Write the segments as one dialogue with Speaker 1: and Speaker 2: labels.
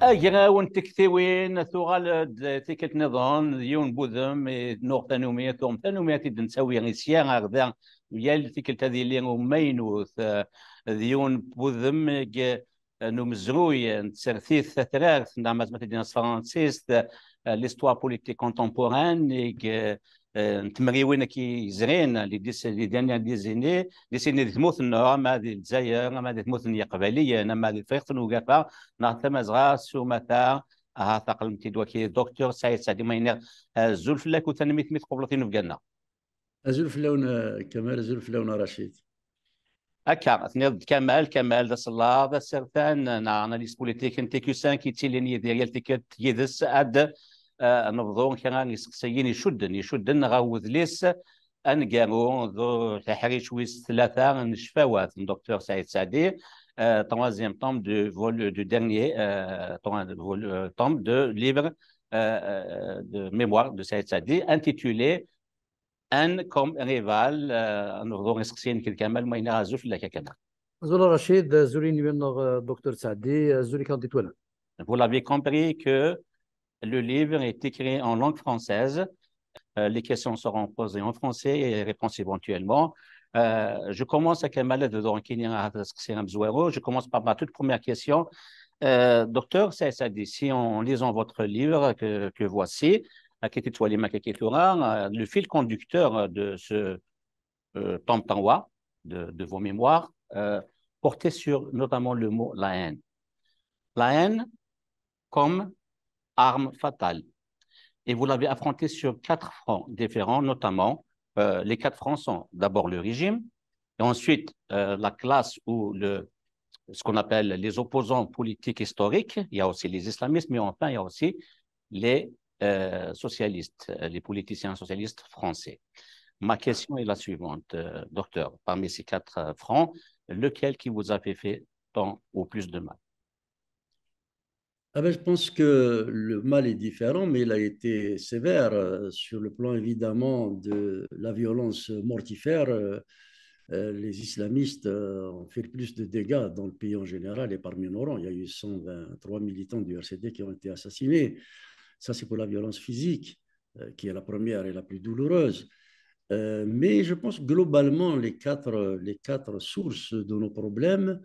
Speaker 1: أجراون تكتوين ثغال تيكت نظام يون بوذم نقطة نومية ثم ثانومية تنسوي غيسيان أغذان يال تيكت هذه اللي مينوث ذيون بوذم نمزروي نتسرثيث ثلاث نعم مثلا فرانسيس l'histoire politique contemporaine نتمريوين كي زرين لي ديانيا دي سيني ثموثنا ما هذه الجزائر ما هذه ثموثني قبلية ما هذه فرقة وقفا نعتمد غاس ومتى ها ثقل دوكي دكتور سعيد سعدي ما ينير زولف لك وتنميت ميت قبلتين في جنة
Speaker 2: أزول في لون كمال، أزول في لون رشيد.
Speaker 1: هكا اثنين كمال ذا صلاة ذا سرثان نا اناليز بوليتيك انت كيسان كي تيليني ديال تيكت يدس اد نبضون كان يسقسيين يشدن غاوذ ليس ان قالوا ذو تحريش ويس ثلاثه نشفاوات دكتور سعيد سعدي troisième tome du vol du dernier tome de livre de mémoire de Saïd Sadi intitulé ان كوم ريفال نقدروا نسقسين كامل ما ينغازوش لا كذا.
Speaker 2: أزول رشيد زوريني من دكتور سعدي زوري كان تتولى.
Speaker 1: Vous l'avez compris que le livre est écrit en langue française. Les questions seront posées en français et les réponses éventuellement. Je commence à je commence par ma toute première question. Docteur, ça dit, si en lisant votre livre que voici, le fil conducteur de ce Tamtawa, de vos mémoires, portait sur notamment le mot la haine. La haine comme arme fatale. Et vous l'avez affronté sur 4 fronts différents, notamment les 4 fronts sont d'abord le régime, et ensuite la classe ou ce qu'on appelle les opposants politiques historiques, il y a aussi les islamistes, mais enfin il y a aussi les socialistes, les politiciens socialistes français. Ma question est la suivante, docteur, parmi ces 4 fronts, lequel qui vous a fait tant ou plus de mal?
Speaker 2: Ah ben, je pense que le mal est différent, mais il a été sévère sur le plan évidemment de la violence mortifère. Les islamistes ont fait plus de dégâts dans le pays en général et parmi nos rangs. Il y a eu 123 militants du RCD qui ont été assassinés. Ça, c'est pour la violence physique, qui est la première et la plus douloureuse. Mais je pense globalement, les quatre sources de nos problèmes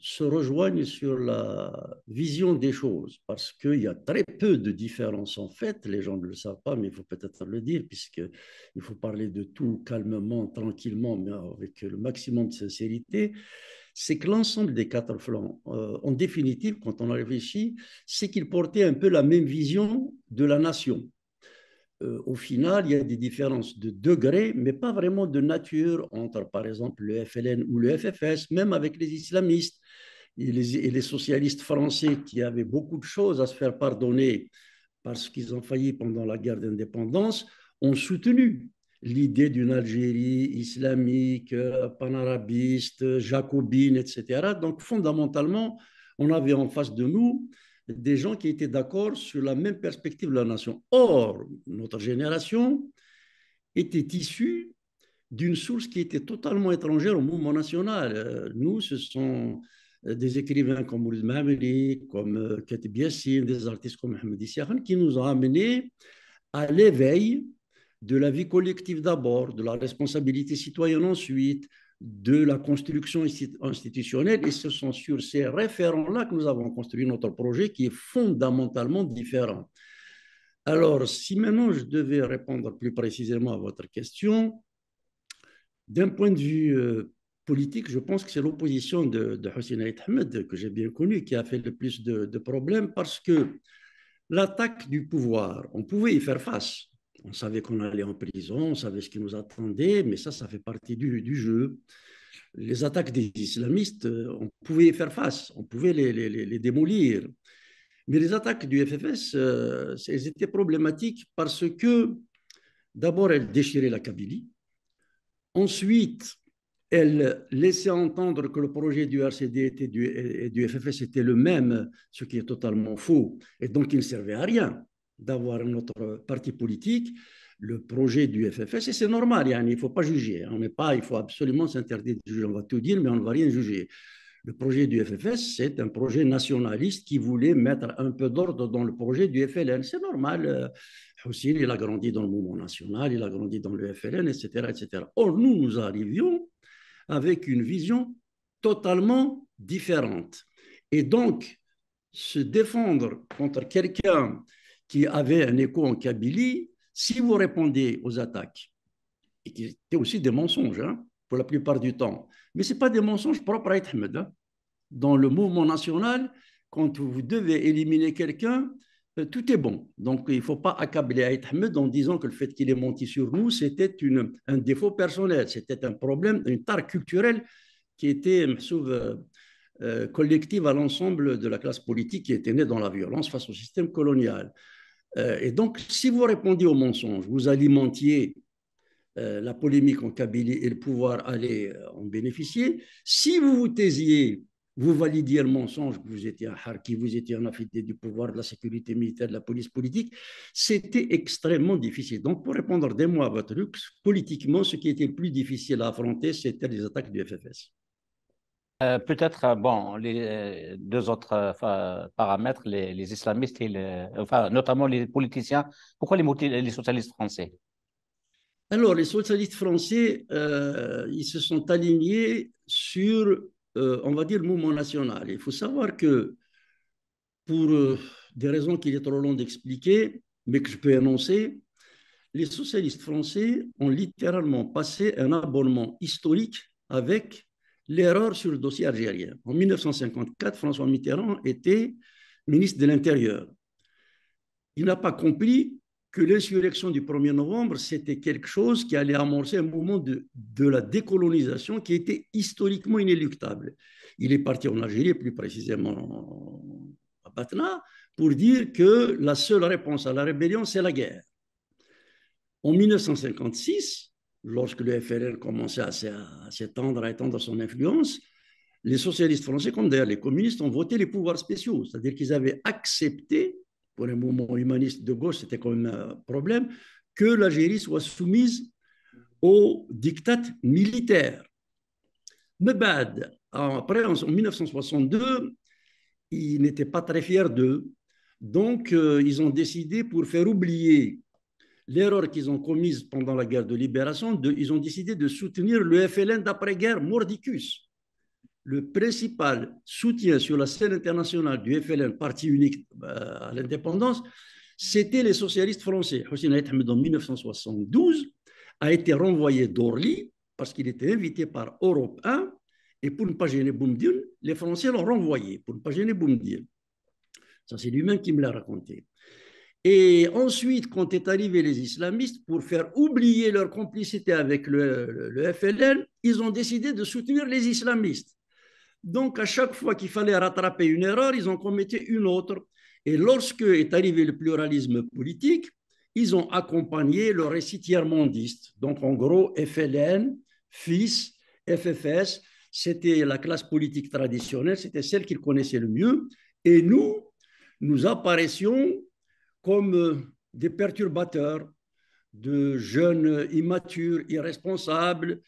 Speaker 2: se rejoignent sur la vision des choses, parce qu'il y a très peu de différences en fait, les gens ne le savent pas, mais il faut peut-être le dire, puisqu'il faut parler de tout calmement, tranquillement, mais avec le maximum de sincérité, c'est que l'ensemble des 4 flancs, en définitive, quand on a réfléchi, c'est qu'ils portaient un peu la même vision de la nation. Au final, il y a des différences de degrés, mais pas vraiment de nature entre, par exemple, le FLN ou le FFS, même avec les islamistes et les socialistes français qui avaient beaucoup de choses à se faire pardonner parce qu'ils ont failli pendant la guerre d'indépendance, ont soutenu l'idée d'une Algérie islamique, panarabiste, jacobine, etc. Donc, fondamentalement, on avait en face de nous des gens qui étaient d'accord sur la même perspective de la nation. Or, notre génération était issue d'une source qui était totalement étrangère au mouvement national. Nous, ce sont des écrivains comme Mouloud Mahamri, comme Katib Yassine, des artistes comme Mohamed Issiakhan, qui nous ont amenés à l'éveil de la vie collective d'abord, de la responsabilité citoyenne ensuite, de la construction institutionnelle. Et ce sont sur ces référents-là que nous avons construit notre projet qui est fondamentalement différent. Alors, si maintenant je devais répondre plus précisément à votre question, d'un point de vue politique, je pense que c'est l'opposition de Hossein Aït Ahmed, que j'ai bien connu, qui a fait le plus de problèmes, parce que l'attaque du pouvoir, on pouvait y faire face. On savait qu'on allait en prison, on savait ce qui nous attendait, mais ça fait partie du jeu. Les attaques des islamistes, on pouvait y faire face, on pouvait les démolir. Mais les attaques du FFS, elles étaient problématiques parce que, d'abord, elles déchiraient la Kabylie. Ensuite, elle laissait entendre que le projet du RCD et du FFS était le même, ce qui est totalement faux. Et donc, il ne servait à rien d'avoir un autre parti politique. Le projet du FFS, et c'est normal, il ne faut pas juger. Il faut absolument s'interdire de juger. On va tout dire, mais on ne va rien juger. Le projet du FFS, c'est un projet nationaliste qui voulait mettre un peu d'ordre dans le projet du FLN. C'est normal. Houssine, il a grandi dans le mouvement national, il a grandi dans le FLN, etc., etc. Or, nous arrivions avec une vision totalement différente. Et donc, se défendre contre quelqu'un qui avait un écho en Kabylie, si vous répondez aux attaques, et qui étaient aussi des mensonges, hein, pour la plupart du temps, mais ce n'est pas des mensonges propres à Ahmed. Hein. Dans le mouvement national, quand vous devez éliminer quelqu'un, tout est bon. Donc, il ne faut pas accabler Aït Ahmed en disant que le fait qu'il ait menti sur nous, c'était un défaut personnel, c'était un problème, une tare culturelle qui était collective à l'ensemble de la classe politique qui était née dans la violence face au système colonial. Et donc, si vous répondiez aux mensonges, vous alimentiez la polémique en Kabylie et le pouvoir allait en bénéficier. Si vous vous taisiez, vous validiez le mensonge que vous étiez un harki, vous étiez un affidé du pouvoir, de la sécurité militaire, de la police politique, c'était extrêmement difficile. Donc, pour répondre des mots à votre luxe, politiquement, ce qui était le plus difficile à affronter, c'était les attaques du FFS.
Speaker 1: Peut-être, bon, les deux autres paramètres, les islamistes et enfin, notamment les politiciens. Pourquoi les socialistes français?
Speaker 2: Alors, les socialistes français, ils se sont alignés sur, on va dire, le mouvement national. Il faut savoir que, pour des raisons qu'il est trop long d'expliquer, mais que je peux énoncer, les socialistes français ont littéralement passé un abonnement historique avec l'erreur sur le dossier algérien. En 1954, François Mitterrand était ministre de l'Intérieur. Il n'a pas compris que l'insurrection du 1er novembre, c'était quelque chose qui allait amorcer un mouvement de la décolonisation qui était historiquement inéluctable. Il est parti en Algérie, plus précisément à Batna, pour dire que la seule réponse à la rébellion, c'est la guerre. En 1956, lorsque le FLN commençait à s'étendre, à étendre son influence, les socialistes français, comme d'ailleurs les communistes, ont voté les pouvoirs spéciaux, c'est-à-dire qu'ils avaient accepté, pour un mouvement humaniste de gauche, c'était quand même un problème, que l'Algérie soit soumise au diktat militaire. Mais après, en 1962, ils n'étaient pas très fiers d'eux. Donc, ils ont décidé, pour faire oublier l'erreur qu'ils ont commise pendant la guerre de libération, ils ont décidé de soutenir le FLN d'après-guerre Mordicus. Le principal soutien sur la scène internationale du FLN, parti unique à l'indépendance, c'était les socialistes français. Hossein Aït Ahmed, en 1972, a été renvoyé d'Orly parce qu'il était invité par Europe 1 et pour ne pas gêner Boumediene, les Français l'ont renvoyé pour ne pas gêner Boumediene. Ça, c'est lui-même qui me l'a raconté. Et ensuite, quand est arrivé les islamistes, pour faire oublier leur complicité avec le FLN, ils ont décidé de soutenir les islamistes. Donc, à chaque fois qu'il fallait rattraper une erreur, ils ont commis une autre. Et lorsque est arrivé le pluralisme politique, ils ont accompagné le récit tiers-mondiste. Donc, en gros, FLN, FIS, FFS, c'était la classe politique traditionnelle, c'était celle qu'ils connaissaient le mieux. Et nous apparaissions comme des perturbateurs, de jeunes immatures, irresponsables,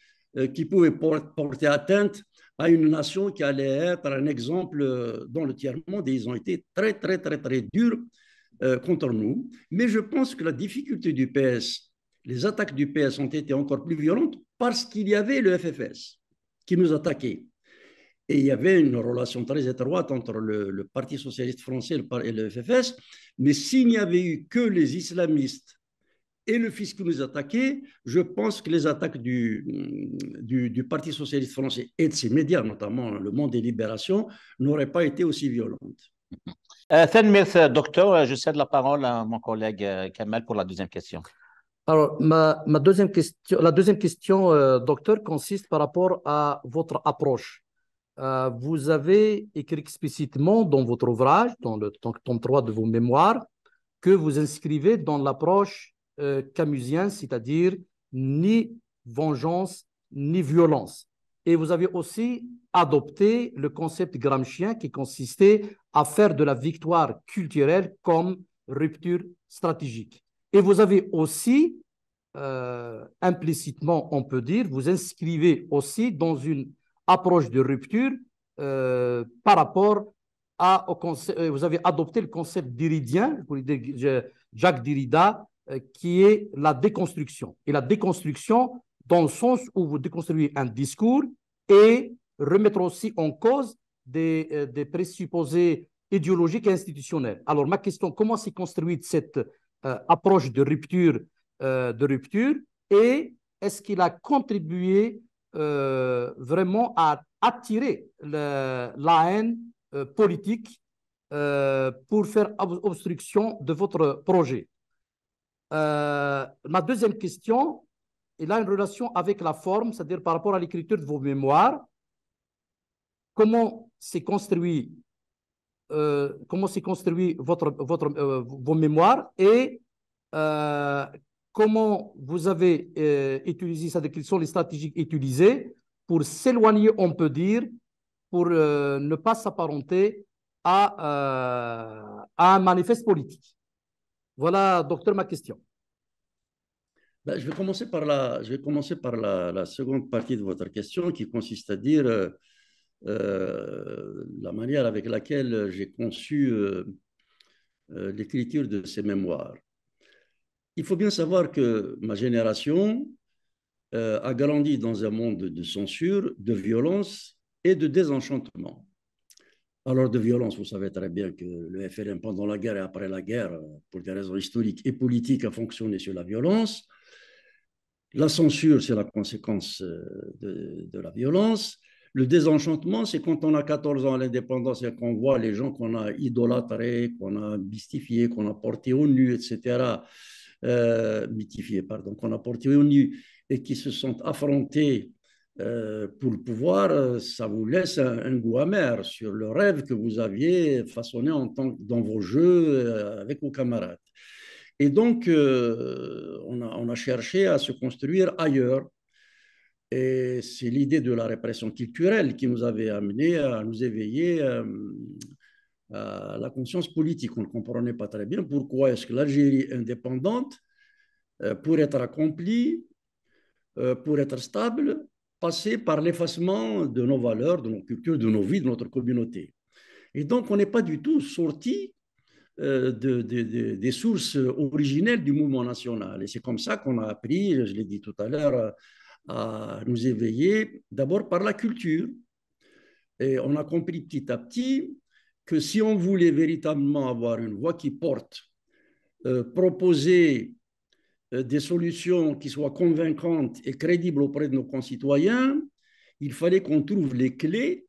Speaker 2: qui pouvaient porter atteinte à une nation qui allait être un exemple dans le tiers-monde. Et ils ont été très, très, très, très durs contre nous. Mais je pense que la difficulté du PS, les attaques du PS ont été encore plus violentes parce qu'il y avait le FFS qui nous attaquait. Et il y avait une relation très étroite entre le Parti socialiste français et le FFS. Mais s'il n'y avait eu que les islamistes et le fisc qui nous attaquait, je pense que les attaques du Parti socialiste français et de ses médias, notamment Le Monde et Libération, n'auraient pas été aussi violentes.
Speaker 1: Docteur, je cède la parole à mon collègue Kamel pour la deuxième question.
Speaker 3: Alors, la deuxième question, docteur, consiste par rapport à votre approche. Vous avez écrit explicitement dans votre ouvrage, dans le tome 3 de vos mémoires, que vous inscrivez dans l'approche camusienne, c'est-à-dire ni vengeance ni violence. Et vous avez aussi adopté le concept gramscien qui consistait à faire de la victoire culturelle comme rupture stratégique. Et vous avez aussi, implicitement, on peut dire, vous inscrivez aussi dans une approche de rupture par rapport au concept, vous avez adopté le concept d'Iridien, Jacques Derrida, qui est la déconstruction. Et la déconstruction dans le sens où vous déconstruisez un discours et remettre aussi en cause des présupposés idéologiques et institutionnels. Alors, ma question, comment s'est construite cette approche de rupture et est-ce qu'il a contribué vraiment à attirer la haine politique pour faire obstruction de votre projet? Ma deuxième question, elle a une relation avec la forme, c'est-à-dire par rapport à l'écriture de vos mémoires. Comment s'est construit vos mémoires et comment vous avez utilisé, c'est-à-dire quelles sont les stratégies utilisées pour s'éloigner, on peut dire, pour ne pas s'apparenter à un manifeste politique. Voilà, docteur, ma question.
Speaker 2: Ben, je vais commencer par la seconde partie de votre question qui consiste à dire la manière avec laquelle j'ai conçu l'écriture de ces mémoires. Il faut bien savoir que ma génération a grandi dans un monde de censure, de violence et de désenchantement. Alors, de violence, vous savez très bien que le FLN, pendant la guerre et après la guerre, pour des raisons historiques et politiques, a fonctionné sur la violence. La censure, c'est la conséquence de la violence. Le désenchantement, c'est quand on a 14 ans à l'indépendance et qu'on voit les gens qu'on a idolâtrés, qu'on a mystifiés, qu'on a portés au nu, etc. Mythifiés, pardon, qu'on a portés au nu et qui se sont affrontés pour le pouvoir, ça vous laisse un goût amer sur le rêve que vous aviez façonné dans vos jeux avec vos camarades. Et donc, on a cherché à se construire ailleurs. Et c'est l'idée de la répression culturelle qui nous avait amené à nous éveiller à la conscience politique. On ne comprenait pas très bien pourquoi est-ce que l'Algérie indépendante, pour être accomplie, pour être stable, passait par l'effacement de nos valeurs, de nos cultures, de nos vies, de notre communauté. Et donc, on n'est pas du tout sorti des sources originelles du mouvement national. Et c'est comme ça qu'on a appris, je l'ai dit tout à l'heure, à nous éveiller d'abord par la culture. Et on a compris petit à petit que si on voulait véritablement avoir une voix qui porte, proposer des solutions qui soient convaincantes et crédibles auprès de nos concitoyens, il fallait qu'on trouve les clés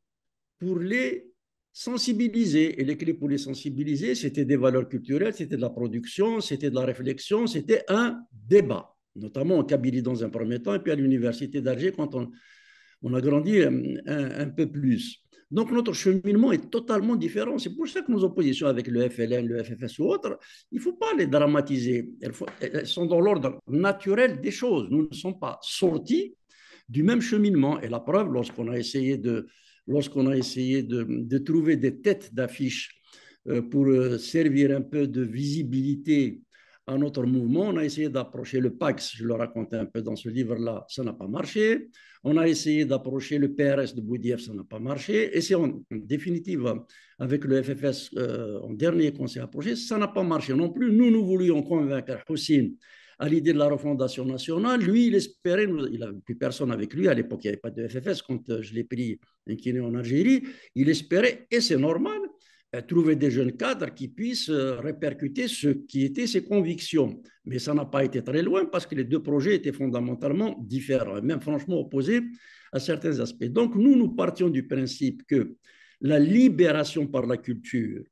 Speaker 2: pour les sensibiliser. Et les clés pour les sensibiliser, c'était des valeurs culturelles, c'était de la production, c'était de la réflexion, c'était un débat, notamment en Kabylie dans un premier temps, et puis à l'université d'Alger quand on a grandi un peu plus. Donc notre cheminement est totalement différent. C'est pour ça que nos oppositions avec le FLN, le FFS ou autres, il ne faut pas les dramatiser. Elles sont dans l'ordre naturel des choses. Nous ne sommes pas sortis du même cheminement. Et la preuve, lorsqu'on a essayé de trouver des têtes d'affiche pour servir un peu de visibilité à notre mouvement, on a essayé d'approcher le PAX, je le raconte un peu dans ce livre-là, ça n'a pas marché. On a essayé d'approcher le PRS de Boudiaf, ça n'a pas marché. Et c'est en définitive avec le FFS en dernier qu'on s'est approché, ça n'a pas marché non plus. Nous voulions convaincre Houssine à l'idée de la refondation nationale. Lui, il espérait, il n'avait plus personne avec lui, à l'époque il n'y avait pas de FFS, quand je l'ai pris inquiné en Algérie, il espérait, et c'est normal, trouver des jeunes cadres qui puissent répercuter ce qui étaient ses convictions. Mais ça n'a pas été très loin parce que les deux projets étaient fondamentalement différents, même franchement opposés à certains aspects. Donc nous partions du principe que la libération par la culture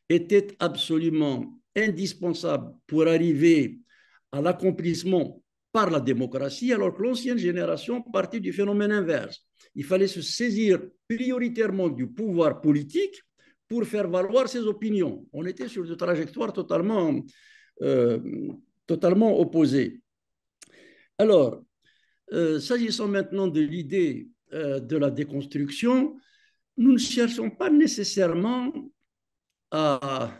Speaker 2: était absolument indispensable pour arriver à l'accomplissement par la démocratie, alors que l'ancienne génération partait du phénomène inverse. Il fallait se saisir prioritairement du pouvoir politique pour faire valoir ses opinions. On était sur des trajectoires totalement opposées. Alors, s'agissant maintenant de l'idée de la déconstruction, nous ne cherchons pas nécessairement à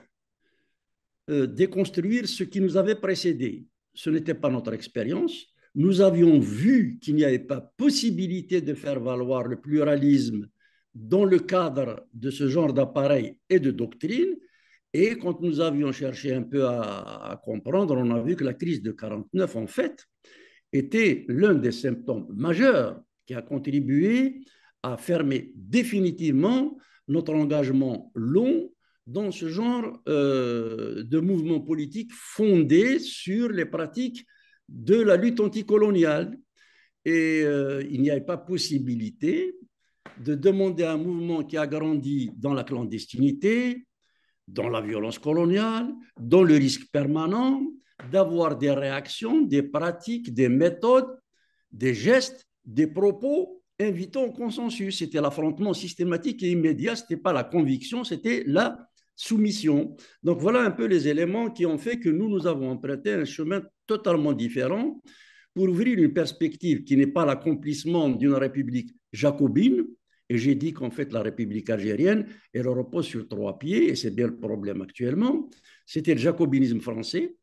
Speaker 2: déconstruire ce qui nous avait précédé. Ce n'était pas notre expérience. Nous avions vu qu'il n'y avait pas possibilité de faire valoir le pluralisme dans le cadre de ce genre d'appareil et de doctrine. Et quand nous avions cherché un peu à comprendre, on a vu que la crise de 49, en fait, était l'un des symptômes majeurs qui a contribué à fermer définitivement notre engagement long dans ce genre de mouvement politique fondé sur les pratiques de la lutte anticoloniale. Et il n'y avait pas possibilité de demander à un mouvement qui a grandi dans la clandestinité, dans la violence coloniale, dans le risque permanent, d'avoir des réactions, des pratiques, des méthodes, des gestes, des propos invitant au consensus. C'était l'affrontement systématique et immédiat, ce n'était pas la conviction, c'était la soumission. Donc voilà un peu les éléments qui ont fait que nous avons emprunté un chemin totalement différent pour ouvrir une perspective qui n'est pas l'accomplissement d'une république jacobine. Et j'ai dit qu'en fait, la République algérienne, elle repose sur 3 pieds, et c'est bien le problème actuellement. C'était le jacobinisme français,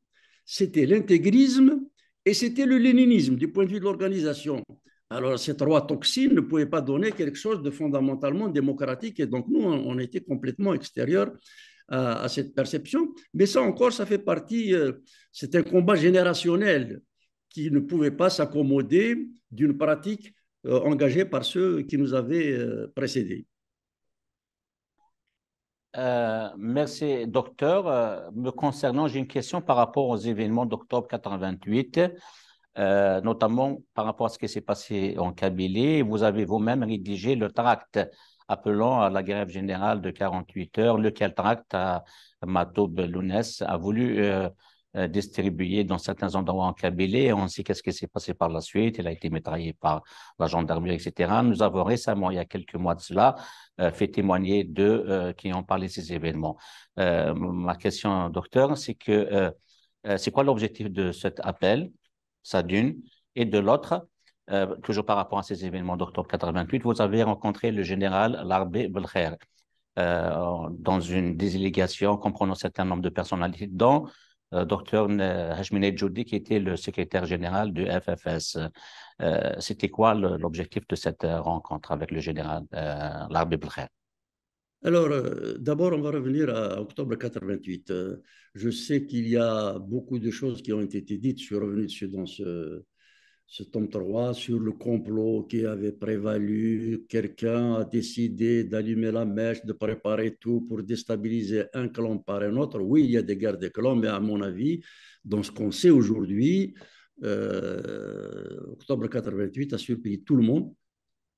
Speaker 2: c'était l'intégrisme, et c'était le léninisme du point de vue de l'organisation. Alors, ces 3 toxines ne pouvaient pas donner quelque chose de fondamentalement démocratique, et donc nous, on était complètement extérieurs à cette perception. Mais ça encore, ça fait partie, c'est un combat générationnel qui ne pouvait pas s'accommoder d'une pratique engagés par ceux qui nous avaient précédés.
Speaker 1: Merci, docteur. Me concernant, j'ai une question par rapport aux événements d'octobre 88, notamment par rapport à ce qui s'est passé en Kabylie. Vous avez vous-même rédigé le tract appelant à la grève générale de 48 heures, lequel tract Matoub Lounès a voulu distribué dans certains endroits en Kabylie. On sait qu'est-ce qui s'est passé par la suite. Il a été mitraillé par la gendarmerie, etc. Nous avons récemment, il y a quelques mois de cela, fait témoigner d'eux qui ont parlé de ces événements. Ma question, docteur, c'est que c'est quoi l'objectif de cet appel, ça d'une, et de l'autre, toujours par rapport à ces événements d'octobre 88, vous avez rencontré le général Larbé Belkher dans une délégation comprenant un certain nombre de personnalités, dont docteur Hashmine Djoudi, qui était le secrétaire général du FFS. C'était quoi l'objectif de cette rencontre avec le général Larbé Belkher?
Speaker 2: Alors, d'abord, on va revenir à octobre 88. Je sais qu'il y a beaucoup de choses qui ont été dites, je suis revenu dessus dans ce tome 3, sur le complot qui avait prévalu. Quelqu'un a décidé d'allumer la mèche, de préparer tout pour déstabiliser un clan par un autre. Oui, il y a des guerres de clans, mais à mon avis, dans ce qu'on sait aujourd'hui, octobre 88 a surpris tout le monde,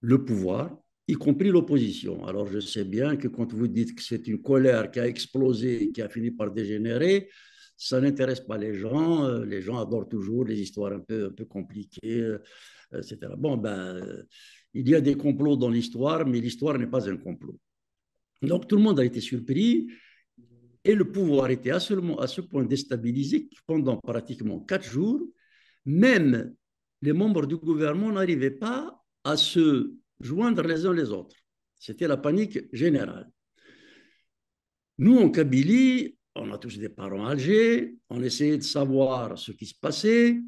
Speaker 2: le pouvoir, y compris l'opposition. Alors, je sais bien que quand vous dites que c'est une colère qui a explosé, qui a fini par dégénérer, ça n'intéresse pas les gens. Les gens adorent toujours les histoires un peu compliquées, etc. Bon, il y a des complots dans l'histoire, mais l'histoire n'est pas un complot. Donc, tout le monde a été surpris et le pouvoir était à ce point déstabilisé que pendant pratiquement 4 jours, même les membres du gouvernement n'arrivaient pas à se joindre les uns les autres. C'était la panique générale. Nous, en Kabylie, on a tous des parents à Alger, on essayait de savoir ce qui se passait.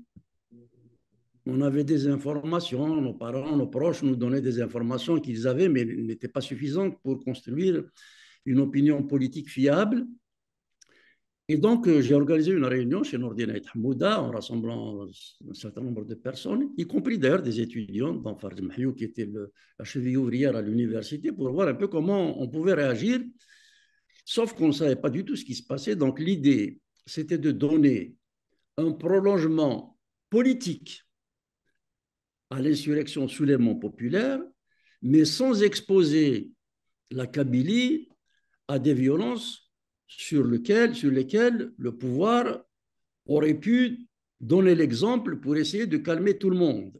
Speaker 2: On avait des informations, nos parents, nos proches nous donnaient des informations qu'ils avaient, mais elles n'étaient pas suffisantes pour construire une opinion politique fiable. Et donc, j'ai organisé une réunion chez Nourdine Hamouda en rassemblant un certain nombre de personnes, y compris d'ailleurs des étudiants, dont Farid Mahiou, qui était la cheville ouvrière à l'université, pour voir un peu comment on pouvait réagir. Sauf qu'on ne savait pas du tout ce qui se passait. Donc, l'idée, c'était de donner un prolongement politique à l'insurrection soulèvement populaire, mais sans exposer la Kabylie à des violences sur lesquelles le pouvoir aurait pu donner l'exemple pour essayer de calmer tout le monde.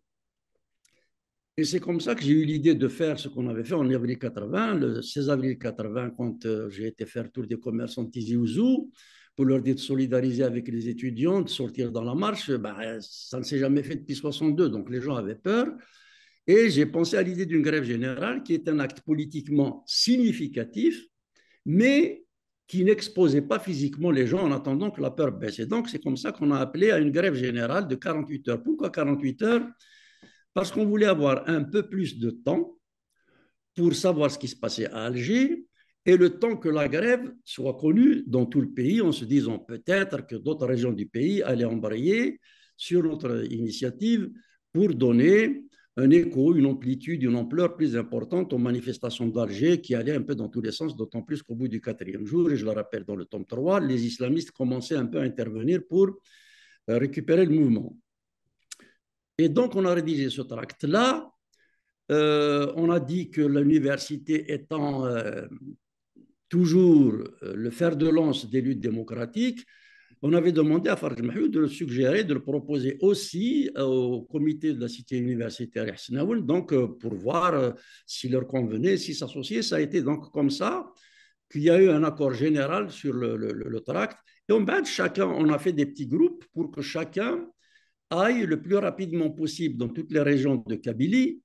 Speaker 2: Et c'est comme ça que j'ai eu l'idée de faire ce qu'on avait fait en avril 80, le 16 avril 80, quand j'ai été faire le tour des commerçants de Tizi Ouzou, pour leur dire de solidariser avec les étudiants, de sortir dans la marche. Ça ne s'est jamais fait depuis 62, donc les gens avaient peur. Et j'ai pensé à l'idée d'une grève générale qui est un acte politiquement significatif, mais qui n'exposait pas physiquement les gens en attendant que la peur baisse. Et donc, c'est comme ça qu'on a appelé à une grève générale de 48 heures. Pourquoi 48 heures? Parce qu'on voulait avoir un peu plus de temps pour savoir ce qui se passait à Alger et le temps que la grève soit connue dans tout le pays, en se disant peut-être que d'autres régions du pays allaient embrayer sur notre initiative pour donner un écho, une amplitude, une ampleur plus importante aux manifestations d'Alger qui allaient un peu dans tous les sens, d'autant plus qu'au bout du 4e jour, et je le rappelle dans le tome 3, les islamistes commençaient un peu à intervenir pour récupérer le mouvement. Et donc, on a rédigé ce tract-là. On a dit que l'université étant toujours le fer de lance des luttes démocratiques, on avait demandé à Farj Mahmoud de le suggérer, de le proposer aussi au comité de la cité universitaire Ihsnaoul, donc pour voir s'il leur convenait, s'ils s'associaient. Ça a été donc comme ça qu'il y a eu un accord général sur le tract. Et on a fait des petits groupes pour que chacun aille le plus rapidement possible dans toutes les régions de Kabylie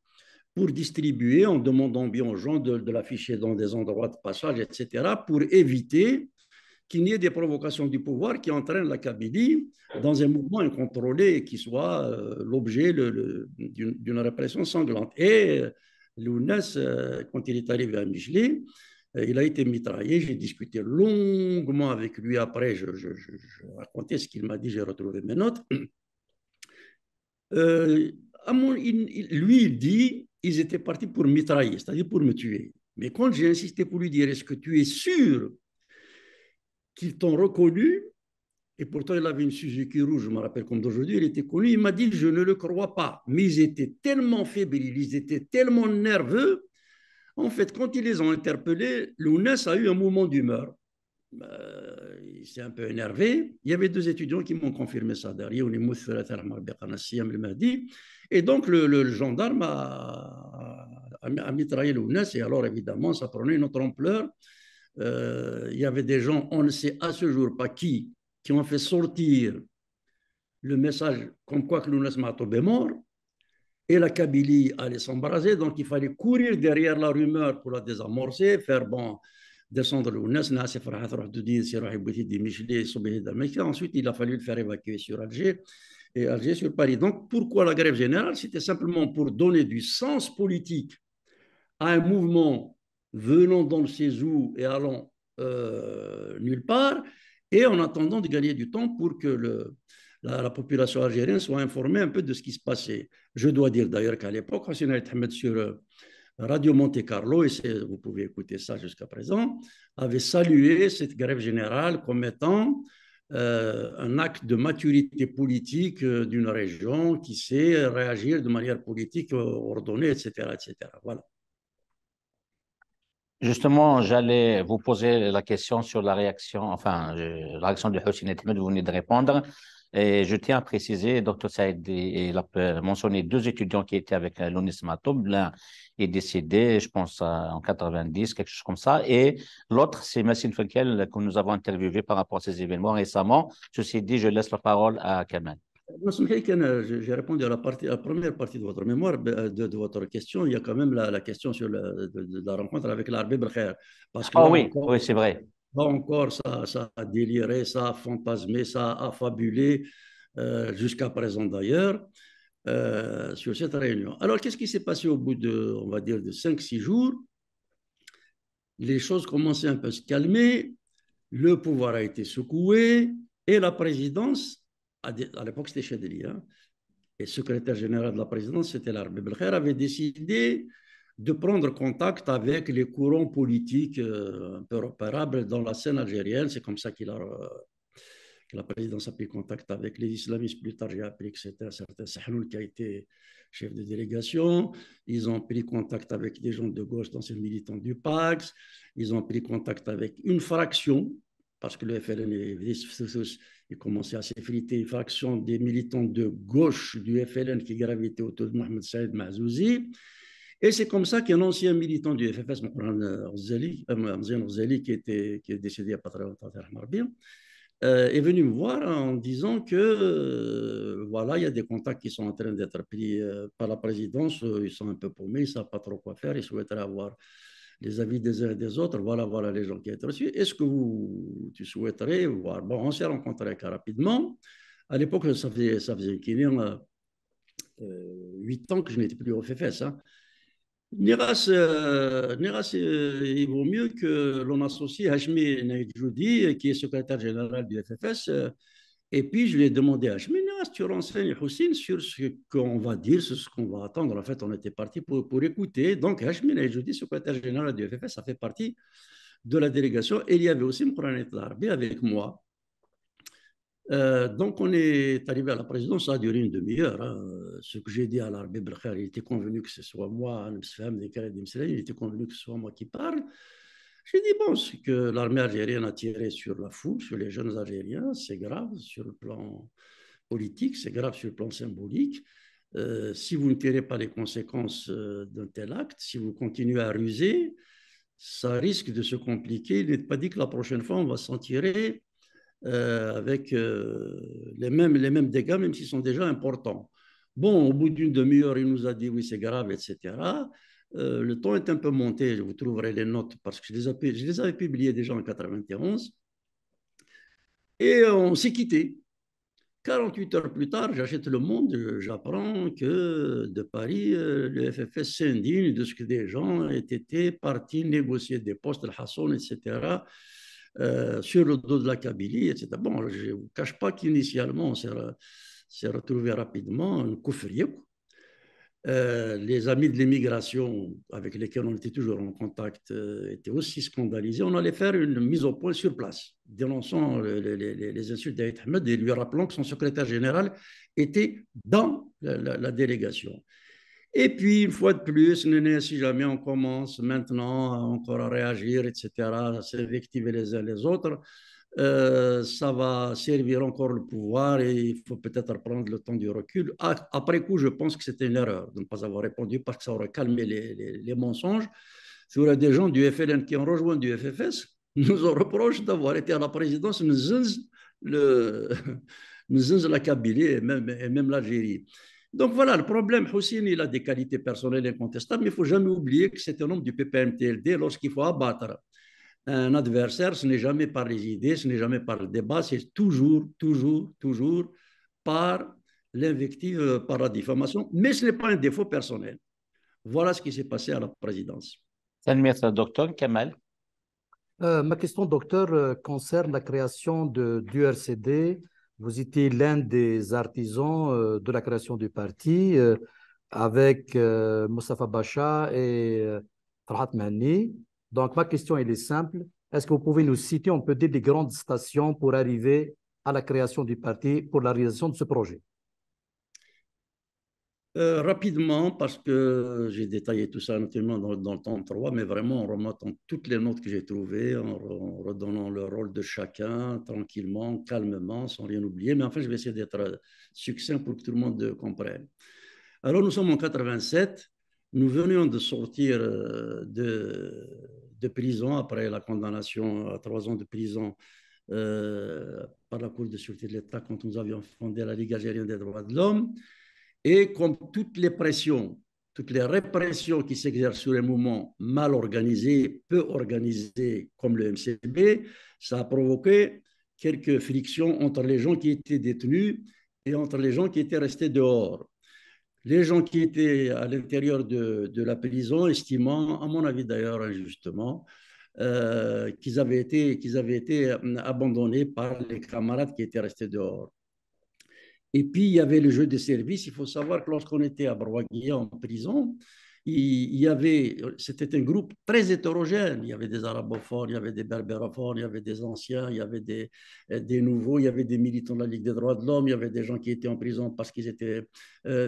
Speaker 2: pour distribuer en demandant bien aux gens de l'afficher dans des endroits de passage, etc., pour éviter qu'il n'y ait des provocations du pouvoir qui entraînent la Kabylie dans un mouvement incontrôlé et qui soit l'objet d'une répression sanglante. Et Lounès, quand il est arrivé à Michelet, il a été mitraillé. J'ai discuté longuement avec lui après. Je racontais ce qu'il m'a dit, j'ai retrouvé mes notes. Lui, il dit ils étaient partis pour mitrailler, c'est-à-dire pour me tuer. Mais quand j'ai insisté pour lui dire est-ce que tu es sûr qu'ils t'ont reconnu, et pourtant il avait une Suzuki rouge, je me rappelle comme d'aujourd'hui, il était connu, il m'a dit je ne le crois pas. Mais ils étaient tellement fébriles, ils étaient tellement nerveux. En fait, quand ils les ont interpellés, Lounès a eu un mouvement d'humeur. Il s'est un peu énervé. Il y avait 2 étudiants qui m'ont confirmé ça derrière. Et donc, le gendarme a mitraillé Lounès. Et alors, évidemment, ça prenait une autre ampleur. Il y avait des gens, on ne sait à ce jour pas qui ont fait sortir le message comme quoi que Lounès Mahtoub est mort. Et la Kabylie allait s'embraser. Donc, il fallait courir derrière la rumeur pour la désamorcer, faire descendre Lounès. Ensuite, il a fallu le faire évacuer sur Alger et Alger sur Paris. Donc, pourquoi la grève générale? C'était simplement pour donner du sens politique à un mouvement venant dans le Cézou et allant nulle part, et en attendant de gagner du temps pour que la population algérienne soit informée un peu de ce qui se passait. Je dois dire d'ailleurs qu'à l'époque, Hossein Ahmed sur Radio Monte Carlo, et vous pouvez écouter ça jusqu'à présent, avait salué cette grève générale comme étant un acte de maturité politique d'une région qui sait réagir de manière politique ordonnée, etc., etc. Voilà.
Speaker 1: Justement, j'allais vous poser la question sur la réaction, enfin, la réaction de Hossein Ahmed, vous venez de répondre. Et je tiens à préciser, Dr Saïd, il a mentionné 2 étudiants qui étaient avec Lounès Mahtoub. L'un est décédé, je pense, en 90, quelque chose comme ça. Et l'autre, c'est Massine Fenkel, que nous avons interviewé par rapport à ces événements récemment. Ceci dit, je laisse la parole à Kamal.
Speaker 2: J'ai répondu à la première partie de votre mémoire, de votre question. Il y a quand même la question sur de la rencontre avec l'Arbi Belkhair. Parce que là,
Speaker 1: oui, oui, c'est vrai.
Speaker 2: Là encore, ça a déliré, ça a fantasmé, ça a fabulé, jusqu'à présent d'ailleurs, sur cette réunion. Alors, qu'est-ce qui s'est passé au bout on va dire, de 5-6 jours? Les choses commençaient un peu à se calmer, le pouvoir a été secoué, et la présidence, à l'époque c'était Chadli, hein, et secrétaire général de la présidence, c'était l'Arbi Belkhair, avait décidé de prendre contact avec les courants politiques un peu repérables dans la scène algérienne. C'est comme ça que la présidence a pris contact avec les islamistes. Plus tard, j'ai appris que c'était un certain Sahnoul qui a été chef de délégation. Ils ont pris contact avec des gens de gauche, d'anciens militants du PAX. Ils ont pris contact avec une fraction, parce que le FLN il commençait à s'effriter, une fraction des militants de gauche du FLN qui gravitaient autour de Mohamed Saïd Maazouzi. Et c'est comme ça qu'un ancien militant du FFS, Mzian Ghazali, qui est décédé il n'y a pas très longtemps, est venu me voir en disant que voilà, il y a des contacts qui sont en train d'être pris par la présidence, ils sont un peu paumés, ils ne savent pas trop quoi faire, ils souhaiteraient avoir les avis des uns et des autres, voilà les gens qui ont été reçus. Est-ce que tu souhaiterais voir? Bon, on s'est rencontrés très rapidement. À l'époque, ça faisait 8 ans que je n'étais plus au FFS, hein. Il vaut mieux que l'on associe Hachmi Naïdjoudi, qui est secrétaire général du FFS. Et puis, je lui ai demandé à Hachmi, Niras, tu renseignes Houssine sur ce qu'on va dire, sur ce qu'on va attendre. En fait, on était parti pour écouter. Donc, Hachmi Naïdjoudi, secrétaire général du FFS, ça fait partie de la délégation. Et il y avait aussi Mouranet Larbi avec moi. Donc, on est arrivé à la présidence, ça a duré une demi-heure. Hein. Ce que j'ai dit à l'Arbi Belkhair, il était convenu que ce soit moi, il était convenu que ce soit moi qui parle. J'ai dit, bon, c'est que l'armée algérienne a tiré sur la foule, sur les jeunes Algériens, c'est grave sur le plan politique, c'est grave sur le plan symbolique. Si vous ne tirez pas les conséquences d'un tel acte, si vous continuez à ruser, ça risque de se compliquer. Il n'est pas dit que la prochaine fois, on va s'en tirer avec les mêmes dégâts, même s'ils sont déjà importants. Bon, au bout d'une demi-heure, il nous a dit oui, c'est grave, etc. Le ton est un peu monté, vous trouverez les notes, parce que je les avais publiées déjà en 91. Et on s'est quitté. 48 heures plus tard, j'achète Le Monde, j'apprends que de Paris, le FFS s'indigne de ce que des gens aient été partis négocier des postes, le Hasson, etc., sur le dos de la Kabylie, etc. Bon, je ne vous cache pas qu'initialement, on s'est retrouvé rapidement un couvrier. Les amis de l'immigration avec lesquels on était toujours en contact étaient aussi scandalisés. On allait faire une mise au point sur place, dénonçant les insultes d'Aït Ahmed et lui rappelant que son secrétaire général était dans la délégation. Et puis, une fois de plus, si jamais on commence maintenant encore à réagir, etc., à s'invectiver les uns les autres, ça va servir encore le pouvoir et il faut peut-être prendre le temps du recul. Après coup, je pense que c'était une erreur de ne pas avoir répondu parce que ça aurait calmé les mensonges. Sur des gens du FLN qui ont rejoint du FFS, nous on reproche d'avoir été à la présidence, la Kabylie et même l'Algérie. Donc voilà, le problème, Houssine, il a des qualités personnelles incontestables, mais il ne faut jamais oublier que c'est un homme du PPM-TLD lorsqu'il faut abattre un adversaire, ce n'est jamais par les idées, ce n'est jamais par le débat, c'est toujours par l'invective, par la diffamation, mais ce n'est pas un défaut personnel. Voilà ce qui s'est passé à la présidence.
Speaker 1: Docteur Kamal.
Speaker 3: Ma question, docteur, concerne la création du RCD. Vous étiez l'un des artisans de la création du parti avec Moustapha Bacha et Farhat Mani. Donc, ma question elle est simple. Est-ce que vous pouvez nous citer, on peut dire, les grandes stations pour arriver à la création du parti, pour la réalisation de ce projet?
Speaker 2: Rapidement, parce que j'ai détaillé tout ça notamment dans le temps 3, mais vraiment en remontant toutes les notes que j'ai trouvées, en redonnant le rôle de chacun, tranquillement, calmement, sans rien oublier. Mais enfin, je vais essayer d'être succinct pour que tout le monde comprenne. Alors, nous sommes en 87. Nous venions de sortir de prison après la condamnation à 3 ans de prison par la Cour de sûreté de l'État quand nous avions fondé la Ligue algérienne des droits de l'homme. Et comme toutes les pressions, toutes les répressions qui s'exercent sur les mouvements mal organisés, peu organisés comme le MCB, ça a provoqué quelques frictions entre les gens qui étaient détenus et entre les gens qui étaient restés dehors. Les gens qui étaient à l'intérieur de la prison, estimant, à mon avis d'ailleurs injustement, qu'ils avaient été abandonnés par les camarades qui étaient restés dehors. Et puis, il y avait le jeu des services. Il faut savoir que lorsqu'on était à Brouaguiya en prison, c'était un groupe très hétérogène. Il y avait des arabophones, il y avait des berbérophones, il y avait des anciens, il y avait des nouveaux, il y avait des militants de la Ligue des droits de l'homme, il y avait des gens qui étaient en prison parce qu'ils étaient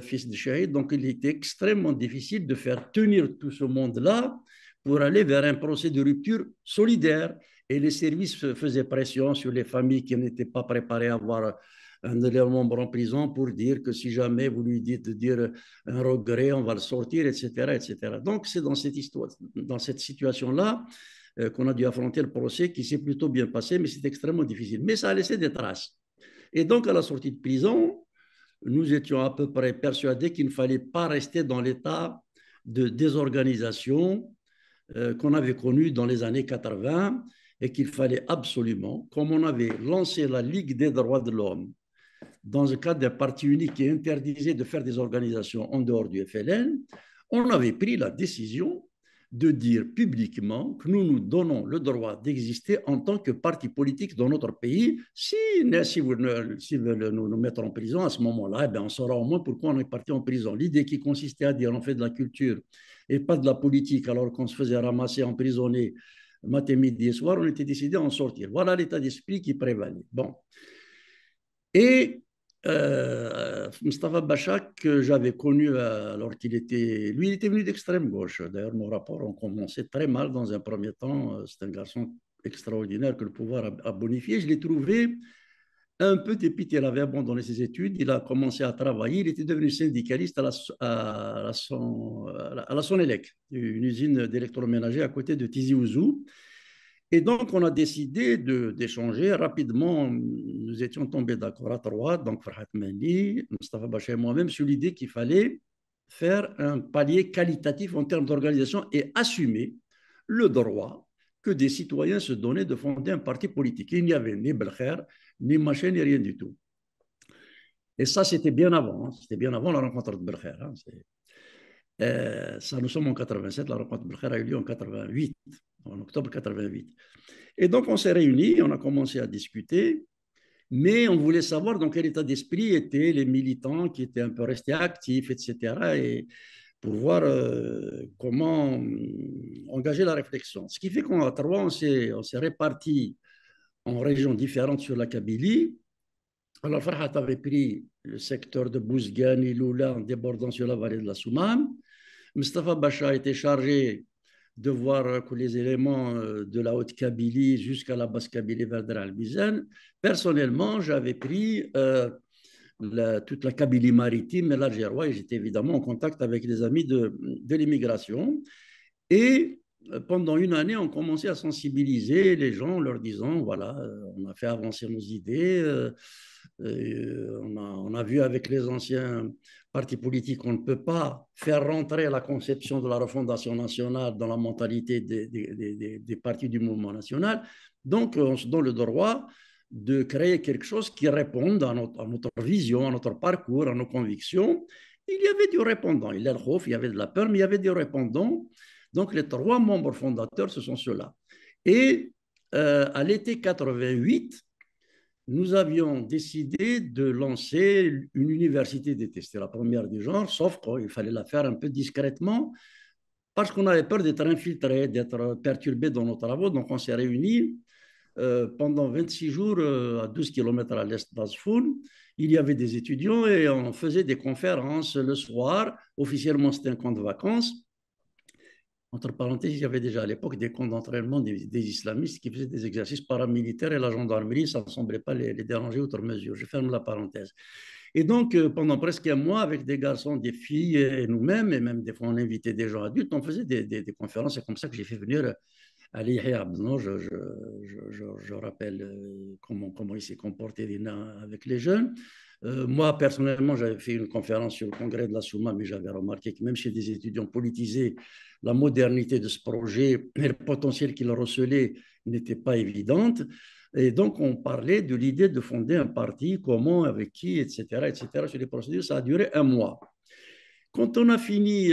Speaker 2: fils de shahid. Donc, il était extrêmement difficile de faire tenir tout ce monde-là pour aller vers un procès de rupture solidaire. Et les services faisaient pression sur les familles qui n'étaient pas préparées à avoir un de leurs membres en prison pour dire que si jamais vous lui dites de dire un regret, on va le sortir, etc., etc. Donc, c'est dans cette situation-là qu'on a dû affronter le procès qui s'est plutôt bien passé, mais c'est extrêmement difficile. Mais ça a laissé des traces. Et donc, à la sortie de prison, nous étions à peu près persuadés qu'il ne fallait pas rester dans l'état de désorganisation qu'on avait connu dans les années 80 et qu'il fallait absolument, comme on avait lancé la Ligue des droits de l'homme, dans le cadre d'un parti unique qui interdisait de faire des organisations en dehors du FLN, on avait pris la décision de dire publiquement que nous nous donnons le droit d'exister en tant que parti politique dans notre pays. Si veulent nous mettre en prison à ce moment-là, eh bien, on saura au moins pourquoi on est parti en prison. L'idée qui consistait à dire on fait de la culture et pas de la politique alors qu'on se faisait ramasser, emprisonner matin, midi et soir, on était décidé à en sortir. Voilà l'état d'esprit qui prévalait. Bon. Et Mustafa Bachak, que j'avais connu alors qu'il était, lui, il était venu d'extrême gauche. D'ailleurs, nos rapports ont commencé très mal dans un premier temps. C'est un garçon extraordinaire que le pouvoir a bonifié. Je l'ai trouvé un peu dépité. Il avait abandonné ses études. Il a commencé à travailler. Il était devenu syndicaliste à la Sonelec, une usine d'électroménager à côté de Tizi Ouzou. Et donc, on a décidé d'échanger rapidement. Nous étions tombés d'accord à trois, donc Farhat Mali, Mustafa Bacha et moi-même, sur l'idée qu'il fallait faire un palier qualitatif en termes d'organisation et assumer le droit que des citoyens se donnaient de fonder un parti politique. Il n'y avait ni Belkher, ni Machin, ni rien du tout. Et ça, c'était bien avant. Hein. C'était bien avant la rencontre de Belkher. Hein. Ça, nous sommes en 87. La rencontre de Belkher a eu lieu en 88, en octobre 88. Et donc, on s'est réunis, on a commencé à discuter, mais on voulait savoir dans quel état d'esprit étaient les militants qui étaient un peu restés actifs, etc., et pour voir comment engager la réflexion. Ce qui fait qu'en trois, on s'est répartis en régions différentes sur la Kabylie. Alors, Farhat avait pris le secteur de Bouzgani, Loula, en débordant sur la vallée de la Soumam. Mustafa Bacha a été chargé de voir que les éléments de la Haute-Kabylie jusqu'à la Basse-Kabylie vers Der Al-Bizan. Personnellement, j'avais pris toute la Kabylie maritime et l'Algérois et j'étais évidemment en contact avec les amis de l'immigration. Et pendant une année, on commençait à sensibiliser les gens en leur disant, voilà, on a fait avancer nos idées, on a vu avec les anciens partis politiques qu'on ne peut pas faire rentrer la conception de la refondation nationale dans la mentalité des partis du mouvement national. Donc, on se donne le droit de créer quelque chose qui réponde à notre vision, à notre parcours, à nos convictions. Il y avait du répondant. Il y avait de la peur, mais il y avait des répondants. Donc, les trois membres fondateurs, ce sont ceux-là. Et à l'été 88, nous avions décidé de lancer une université d'été. C'était la première du genre, sauf qu'il fallait la faire un peu discrètement parce qu'on avait peur d'être infiltré, d'être perturbé dans nos travaux. Donc, on s'est réunis pendant 26 jours à 12 km à l'est d'Azfoun. Il y avait des étudiants et on faisait des conférences le soir. Officiellement, c'était un camp de vacances. Entre parenthèses, il y avait déjà à l'époque des camps d'entraînement des islamistes qui faisaient des exercices paramilitaires et la gendarmerie, ça ne semblait pas les déranger outre mesure. Je ferme la parenthèse. Et donc, pendant presque un mois, avec des garçons, des filles et nous-mêmes, et même des fois on invitait des gens adultes, on faisait des conférences. C'est comme ça que j'ai fait venir Ali Yahya Abdel. Je rappelle comment il s'est comporté avec les jeunes. Moi, personnellement, j'avais fait une conférence sur le congrès de la Souma, mais j'avais remarqué que même chez des étudiants politisés, la modernité de ce projet et le potentiel qu'il recelait n'était pas évidente. Et donc, on parlait de l'idée de fonder un parti, comment, avec qui, etc., sur les procédures. Ça a duré un mois. Quand on a fini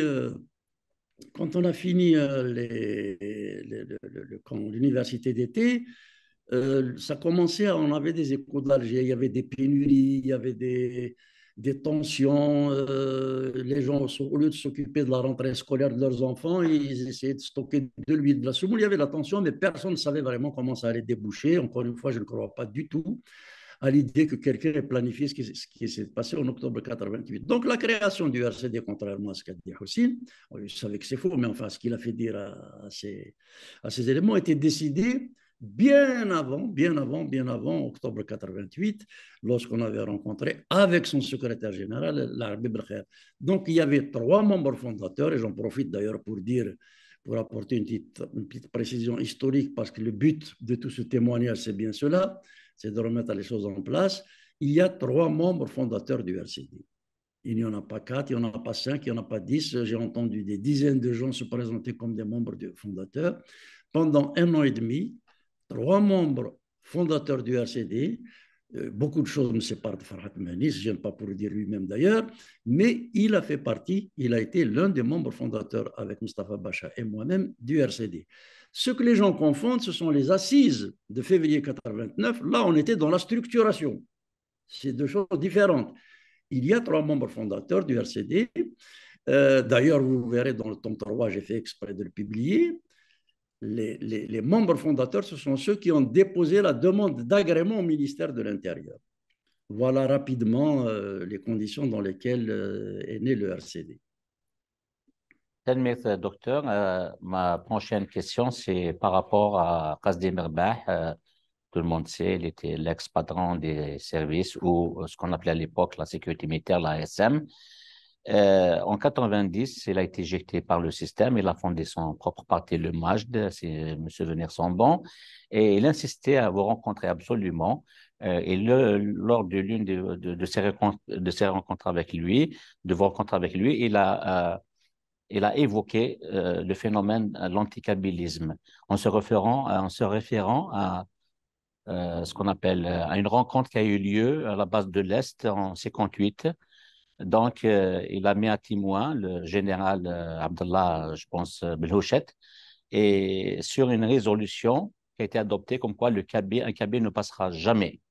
Speaker 2: l'université d'été, ça commençait, on avait des échos d'Alger, il y avait des pénuries, il y avait des tensions. Les gens, au lieu de s'occuper de la rentrée scolaire de leurs enfants, ils essayaient de stocker de l'huile, de la semoule. Il y avait la tension, mais personne ne savait vraiment comment ça allait déboucher. Encore une fois, je ne crois pas du tout à l'idée que quelqu'un ait planifié ce qui s'est passé en octobre 88. Donc, la création du RCD, contrairement à ce qu'a dit Houssine, je savais que c'est faux, mais enfin, ce qu'il a fait dire à ces éléments était décidé bien avant octobre 88, lorsqu'on avait rencontré avec son secrétaire général, l'Arbi Belkher. Donc, il y avait trois membres fondateurs, et j'en profite d'ailleurs pour apporter une petite précision historique, parce que le but de tout ce témoignage, c'est bien cela, c'est de remettre les choses en place. Il y a trois membres fondateurs du RCD. Il n'y en a pas 4, il n'y en a pas 5, il n'y en a pas 10. J'ai entendu des dizaines de gens se présenter comme des membres fondateurs. Pendant un an et demi, trois membres fondateurs du RCD Beaucoup de choses me séparent de Farhat Manis, je n'aime pas pour le dire lui-même d'ailleurs, mais il a fait partie, il a été l'un des membres fondateurs avec Mustafa Bacha et moi-même du RCD. Ce que les gens confondent, ce sont les assises de février 89. Là, on était dans la structuration. C'est deux choses différentes. Il y a 3 membres fondateurs du RCD. D'ailleurs, vous verrez dans le tome 3, j'ai fait exprès de le publier. Les membres fondateurs, ce sont ceux qui ont déposé la demande d'agrément au ministère de l'Intérieur. Voilà rapidement les conditions dans lesquelles est né le RCD.
Speaker 1: Docteur, ma prochaine question, c'est par rapport à Qasdi Mirbah. Tout le monde sait, il était l'ex-patron des services ou ce qu'on appelait à l'époque la sécurité militaire, la ASM. En 90, il a été éjecté par le système. Il a fondé son propre parti, le MAJD, si mes souvenirs sont bons. Et il insistait à vous rencontrer absolument. Lors de l'une de ses rencontres avec lui, de vos rencontres avec lui, il a évoqué le phénomène de l'anticabilisme en se référant à ce qu'on appelle à une rencontre qui a eu lieu à la base de l'Est en 58. Donc, il a mis à témoin le général Abdallah, je pense, Belhouchet, et sur une résolution qui a été adoptée comme quoi un Kabyle ne passera jamais.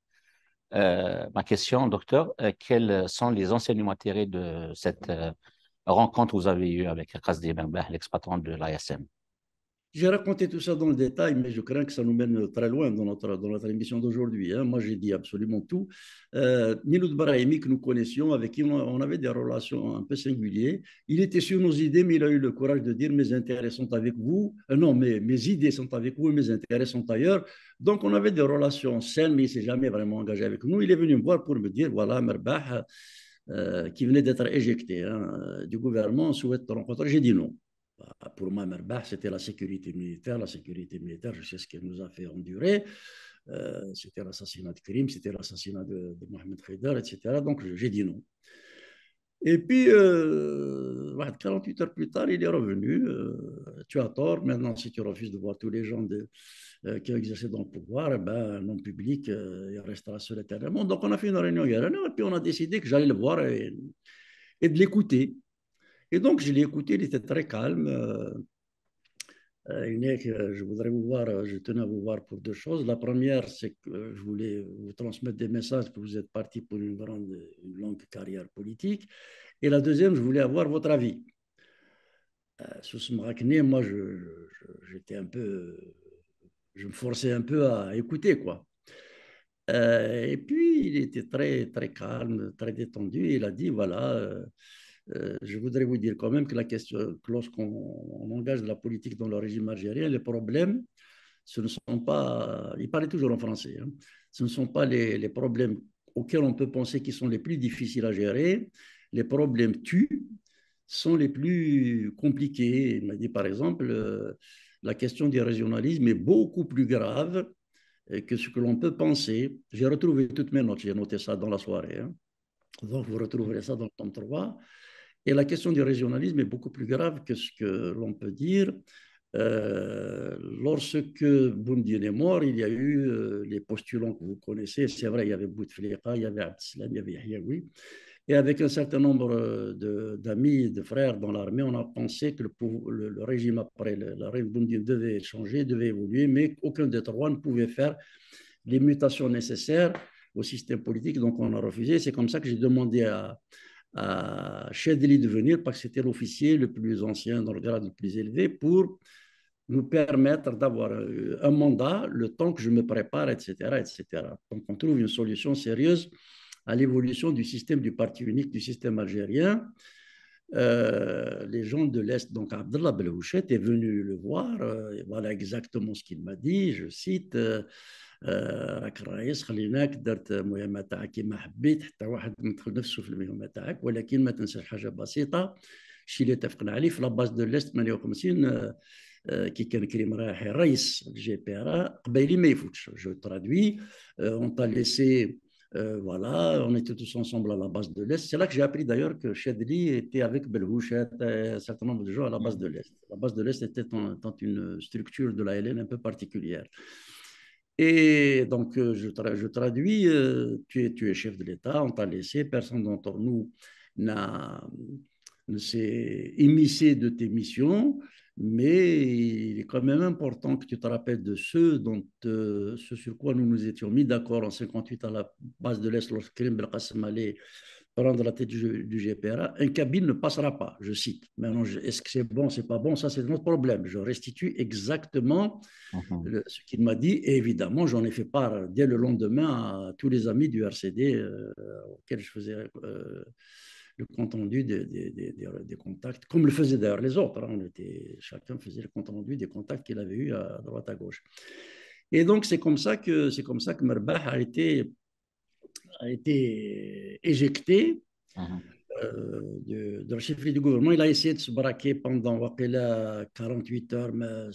Speaker 1: Ma question, docteur, quels sont les enseignements tirés de cette rencontre que vous avez eue avec Qasdi Mirbah, l'ex-patron de l'ASM?
Speaker 2: J'ai raconté tout ça dans le détail, mais je crains que ça nous mène très loin dans notre émission d'aujourd'hui. Hein. Moi, j'ai dit absolument tout. Miloud Brahimi, que nous connaissions, avec qui on avait des relations un peu singulières, il était sur nos idées, mais il a eu le courage de dire mes intérêts sont avec vous. Non, mes idées sont avec vous et mes intérêts sont ailleurs. Donc, on avait des relations saines, mais il ne s'est jamais vraiment engagé avec nous. Il est venu me voir pour me dire voilà, Mirbah, qui venait d'être éjecté du gouvernement, souhaite te rencontrer. J'ai dit non. Pour moi, Mirbah, c'était la sécurité militaire. La sécurité militaire, je sais ce qu'elle nous a fait endurer. C'était l'assassinat de Krim, c'était l'assassinat de Mohamed Khaïdar, etc. Donc, j'ai dit non. Et puis, 48 heures plus tard, il est revenu. Tu as tort. Maintenant, si tu refuses de voir tous les gens qui ont exercé dans le pouvoir, eh ben, un homme public, il restera seul éternellement. Donc, on a fait une réunion il y a un an, et puis on a décidé que j'allais le voir et de l'écouter. Et donc, je l'ai écouté, il était très calme. Je voudrais vous voir, je tenais à vous voir pour deux choses. La première, c'est que je voulais vous transmettre des messages que vous êtes parti pour une longue carrière politique. Et la deuxième, je voulais avoir votre avis. Sous ce Mrakné, moi, j'étais un peu, je me forçais un peu à écouter, quoi. Et puis, il était très, très calme, très détendu. Il a dit, voilà, je voudrais vous dire quand même que la question, que lorsqu'on engage de la politique dans le régime algérien, les problèmes, ce ne sont pas, il parlait toujours en français, hein, ce ne sont pas les problèmes auxquels on peut penser qui sont les plus difficiles à gérer. Les problèmes tuent sont les plus compliqués. Il m'a dit par exemple, la question du régionalisme est beaucoup plus grave que ce que l'on peut penser. J'ai retrouvé toutes mes notes, j'ai noté ça dans la soirée. Hein. Donc, vous retrouverez ça dans le tome 3. Et la question du régionalisme est beaucoup plus grave que ce que l'on peut dire. Lorsque Boumediene est mort, il y a eu les postulants que vous connaissez. C'est vrai, il y avait Bouteflika, il y avait Abdeslam, il y avait Yahyaoui. Et avec un certain nombre d'amis, de frères dans l'armée, on a pensé que le régime après la reine Boumediene devait changer, devait évoluer, mais aucun des trois ne pouvait faire les mutations nécessaires au système politique. Donc on a refusé. C'est comme ça que j'ai demandé à Chedli de venir parce que c'était l'officier le plus ancien dans le grade le plus élevé pour nous permettre d'avoir un mandat le temps que je me prépare, etc., etc. Donc on trouve une solution sérieuse à l'évolution du système du parti unique du système algérien. Les gens de l'Est, donc Abdallah Belhouchet est venu le voir, voilà exactement ce qu'il m'a dit, je cite راك الرئيس خليناك درت المهمه تاعك كيما حبيت حتى واحد مدخل نفسه في المهمه تاعك ولكن ما تنساش حاجه بسيطه الشيء اللي اتفقنا عليه في لاباز دو ليست 58 كي كان كريم رايحي رئيس الجي بي ار قبيلي ما يفوتش جو ترادوي اون تا ليسي voilà, on était tous ensemble à la base de l'Est. C'est là que j'ai appris d'ailleurs que Chedli était avec Belhouchet et un certain nombre de gens à la base de l'Est. La base de l'Est était une structure de la LN un peu particulière. Et donc, je traduis, tu es chef de l'État, on t'a laissé, personne d'entre nous n'a, ne s'est immiscé de tes missions, mais il est quand même important que tu te rappelles de ce sur quoi nous nous étions mis d'accord en 58 à la base de l'Est lorsque Karim Belkacem allait prendre la tête du GPRA. Un Kabyle ne passera pas, je cite. Maintenant, est-ce que c'est bon, c'est pas bon, ça c'est notre problème. Je restitue exactement ce qu'il m'a dit. Et évidemment, j'en ai fait part dès le lendemain à tous les amis du RCD auxquels je faisais le compte-rendu des contacts, comme le faisaient d'ailleurs les autres. Hein. Chacun faisait le compte-rendu des contacts qu'il avait eus à droite, à gauche. Et donc, c'est comme ça que Merbah a été éjecté de la chefferie du gouvernement. Il a essayé de se braquer pendant 48 heures, mais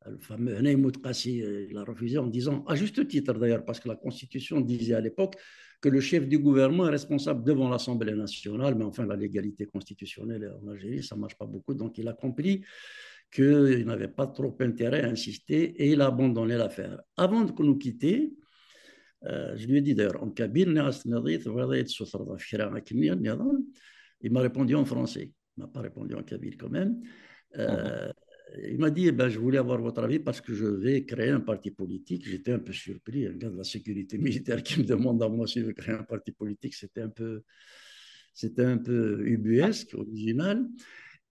Speaker 2: le fameux Hneimoud Qassi, il a refusé en disant, à juste titre d'ailleurs, parce que la Constitution disait à l'époque que le chef du gouvernement est responsable devant l'Assemblée nationale, mais enfin la légalité constitutionnelle en Algérie, ça ne marche pas beaucoup, donc il a compris qu'il n'avait pas trop intérêt à insister et il a abandonné l'affaire. Avant de nous quitter, je lui ai dit d'ailleurs en cabine, il m'a répondu en français. Il ne m'a pas répondu en kabyle quand même. Il m'a dit, eh ben, je voulais avoir votre avis parce que je vais créer un parti politique. J'étais un peu surpris. Un gars de la sécurité militaire qui me demande à moi si je veux créer un parti politique, c'était un peu ubuesque, original.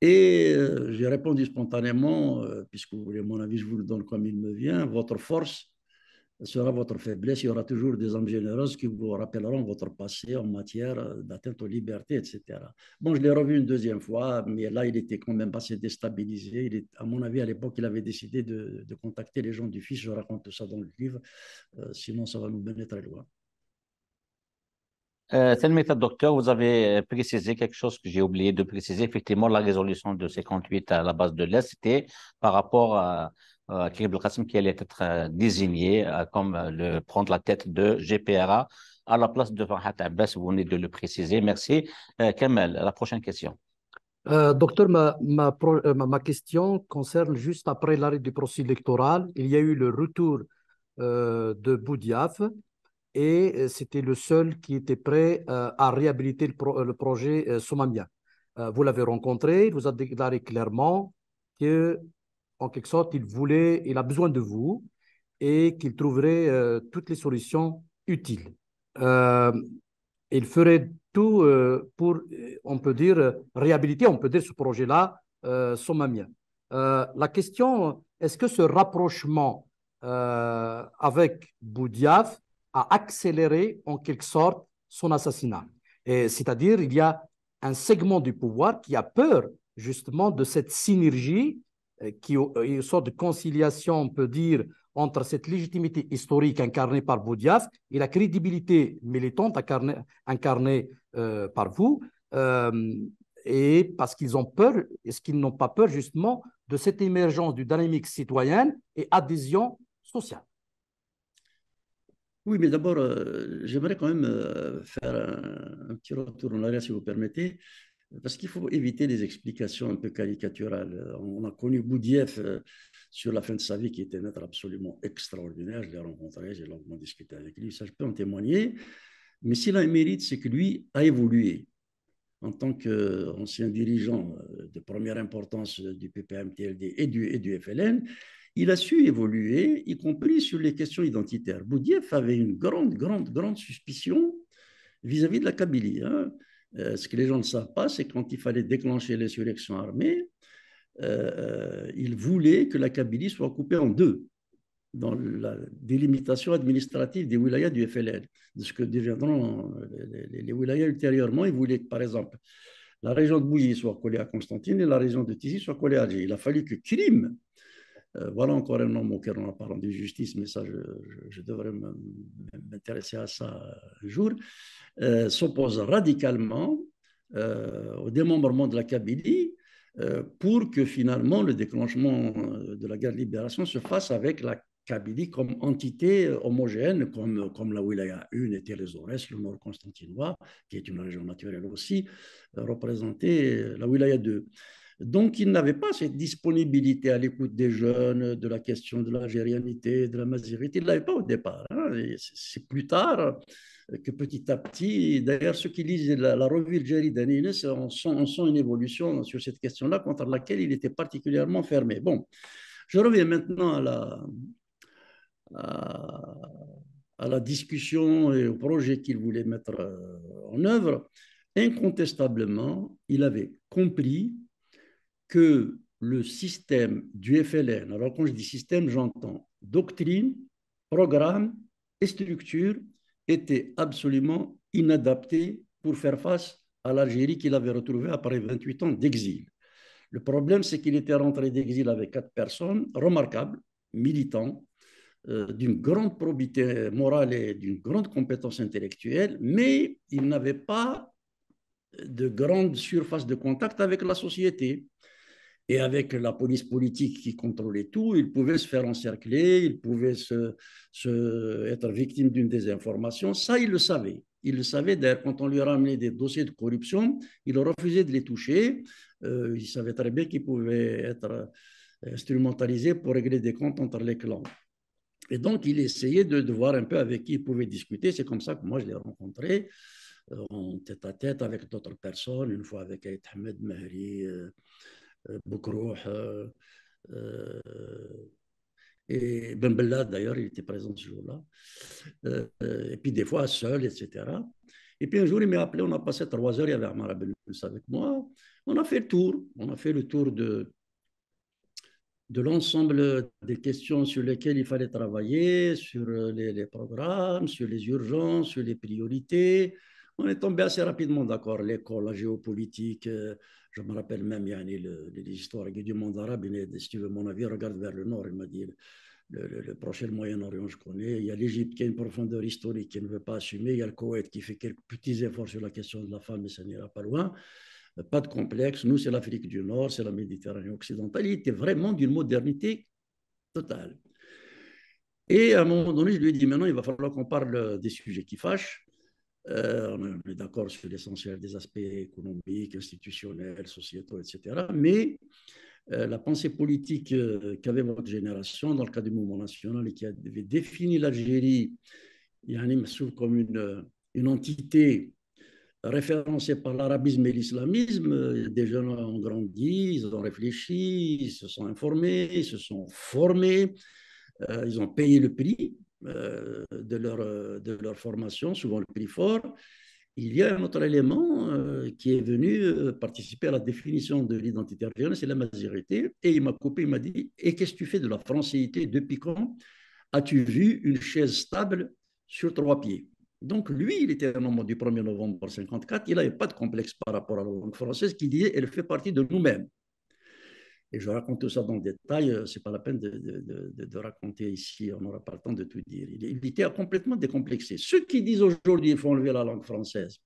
Speaker 2: Et j'ai répondu spontanément, puisque vous voulez mon avis, je vous le donne comme il me vient, votre force sera votre faiblesse. Il y aura toujours des âmes généreuses qui vous rappelleront votre passé en matière d'atteinte aux libertés, etc. Bon, je l'ai revu une deuxième fois, mais là, il était quand même assez déstabilisé. À mon avis, à l'époque, il avait décidé de contacter les gens du fils. Je raconte tout ça dans le livre, sinon ça va nous mener très loin.
Speaker 1: Selmeta, docteur, vous avez précisé quelque chose que j'ai oublié de préciser. Effectivement, la résolution de 58 à la base de l'Est, c'était par rapport à Karim Belkacem qui allait être désigné comme prendre la tête de GPRA à la place de Farhat Abbas. Vous venez de le préciser. Merci. Kamel, la prochaine question.
Speaker 3: Docteur, ma question concerne juste après l'arrêt du processus électoral. Il y a eu le retour de Boudiaf et c'était le seul qui était prêt à réhabiliter le projet Somamia. Vous l'avez rencontré, il vous a déclaré clairement que, en quelque sorte, il a besoin de vous et qu'il trouverait toutes les solutions utiles. Il ferait tout pour, on peut dire, réhabiliter, on peut dire, ce projet-là, Somamia. La question, est-ce que ce rapprochement avec Boudiaf a accéléré en quelque sorte son assassinat? C'est-à-dire, il y a un segment du pouvoir qui a peur justement de cette synergie qui est une sorte de conciliation, on peut dire, entre cette légitimité historique incarnée par Boudiaf et la crédibilité militante incarnée par vous, et parce qu'ils ont peur, est-ce qu'ils n'ont pas peur justement de cette émergence d'une dynamique citoyenne et adhésion sociale?
Speaker 2: Oui, mais d'abord, j'aimerais quand même faire un petit retour en arrière, si vous permettez, parce qu'il faut éviter les explications un peu caricaturales. On a connu Boudiaf sur la fin de sa vie, qui était un être absolument extraordinaire. Je l'ai rencontré, j'ai longuement discuté avec lui, ça je peux en témoigner. Mais s'il a un mérite, c'est que lui a évolué en tant qu'ancien dirigeant de première importance du PPM-TLD et du FLN. Il a su évoluer, y compris sur les questions identitaires. Boudiaf avait une grande suspicion vis-à-vis de la Kabylie. Hein. Ce que les gens ne savent pas, c'est quand il fallait déclencher l'insurrection armée, il voulait que la Kabylie soit coupée en deux dans la délimitation administrative des wilayas du FLN, de ce que deviendront les wilayas ultérieurement. Il voulait que, par exemple, la région de Bougie soit collée à Constantine et la région de Tizi soit collée à Alger. Il a fallu que Krim, voilà encore un homme auquel on n'a pas rendu justice, mais ça, je devrais m'intéresser à ça un jour, s'oppose radicalement au démembrement de la Kabylie pour que finalement le déclenchement de la guerre de libération se fasse avec la Kabylie comme entité homogène, comme la wilaya 1 était les Aurès, le nord constantinois, qui est une région naturelle aussi, représentait la wilaya 2. Donc, il n'avait pas cette disponibilité à l'écoute des jeunes, de la question de l'algérianité, de la mazérité. Il ne l'avait pas au départ. Hein. C'est plus tard que petit à petit, d'ailleurs, ceux qui lisent la revue Jerry Danines, on sent une évolution sur cette question-là contre laquelle il était particulièrement fermé. Bon, je reviens maintenant à la discussion et au projet qu'il voulait mettre en œuvre. Incontestablement, il avait compris que le système du FLN, alors quand je dis système, j'entends doctrine, programme et structure, était absolument inadapté pour faire face à l'Algérie qu'il avait retrouvée après 28 ans d'exil. Le problème, c'est qu'il était rentré d'exil avec 4 personnes remarquables, militants, d'une grande probité morale et d'une grande compétence intellectuelle, mais il n'avait pas de grande surface de contact avec la société. Et avec la police politique qui contrôlait tout, il pouvait se faire encercler, il pouvait être victime d'une désinformation. Ça, il le savait. Il le savait. D'ailleurs, quand on lui ramenait des dossiers de corruption, il refusait de les toucher. Il savait très bien qu'il pouvait être instrumentalisé pour régler des comptes entre les clans. Et donc, il essayait de voir un peu avec qui il pouvait discuter. C'est comme ça que moi, je l'ai rencontré en tête à tête avec d'autres personnes, une fois avec Aït Ahmed Mahri, Boukrouh, et Ben Bella, d'ailleurs, il était présent ce jour-là. Et puis des fois seul, etc. Et puis un jour, il m'a appelé, on a passé 3 heures, il y avait Amar Abelous avec moi. On a fait le tour. On a fait le tour de l'ensemble des questions sur lesquelles il fallait travailler, sur les programmes, sur les urgences, sur les priorités. On est tombé assez rapidement d'accord. L'école, la géopolitique, je me rappelle même, l'histoire du monde arabe. Si tu veux mon avis, regarde vers le nord. Il m'a dit le prochain Moyen-Orient, je connais. Il y a l'Égypte qui a une profondeur historique qui ne veut pas assumer. Il y a le Koweït qui fait quelques petits efforts sur la question de la femme, mais ça n'ira pas loin. Pas de complexe. Nous, c'est l'Afrique du Nord, c'est la Méditerranée occidentale. Il était vraiment d'une modernité totale. Et à un moment donné, je lui ai dit, maintenant, il va falloir qu'on parle des sujets qui fâchent. On est d'accord sur l'essentiel des aspects économiques, institutionnels, sociétaux, etc. Mais la pensée politique qu'avait votre génération dans le cadre du mouvement national et qui avait défini l'Algérie comme une entité référencés par l'arabisme et l'islamisme. Des jeunes ont grandi, ils ont réfléchi, ils se sont informés, ils se sont formés, ils ont payé le prix de leur formation, souvent le prix fort. Il y a un autre élément qui est venu participer à la définition de l'identité algérienne, c'est la mazérité. Et il m'a coupé, il m'a dit, et qu'est-ce que tu fais de la francéité? Depuis quand as-tu vu une chaise stable sur 3 pieds? Donc, lui, il était un homme du 1er novembre 1954. Il n'avait pas de complexe par rapport à la langue française qui disait elle fait partie de nous-mêmes. Et je raconte tout ça dans le détail. Ce n'est pas la peine de raconter ici. On n'aura pas le temps de tout dire. Il était complètement décomplexé. Ceux qui disent aujourd'hui qu'il faut enlever la langue française,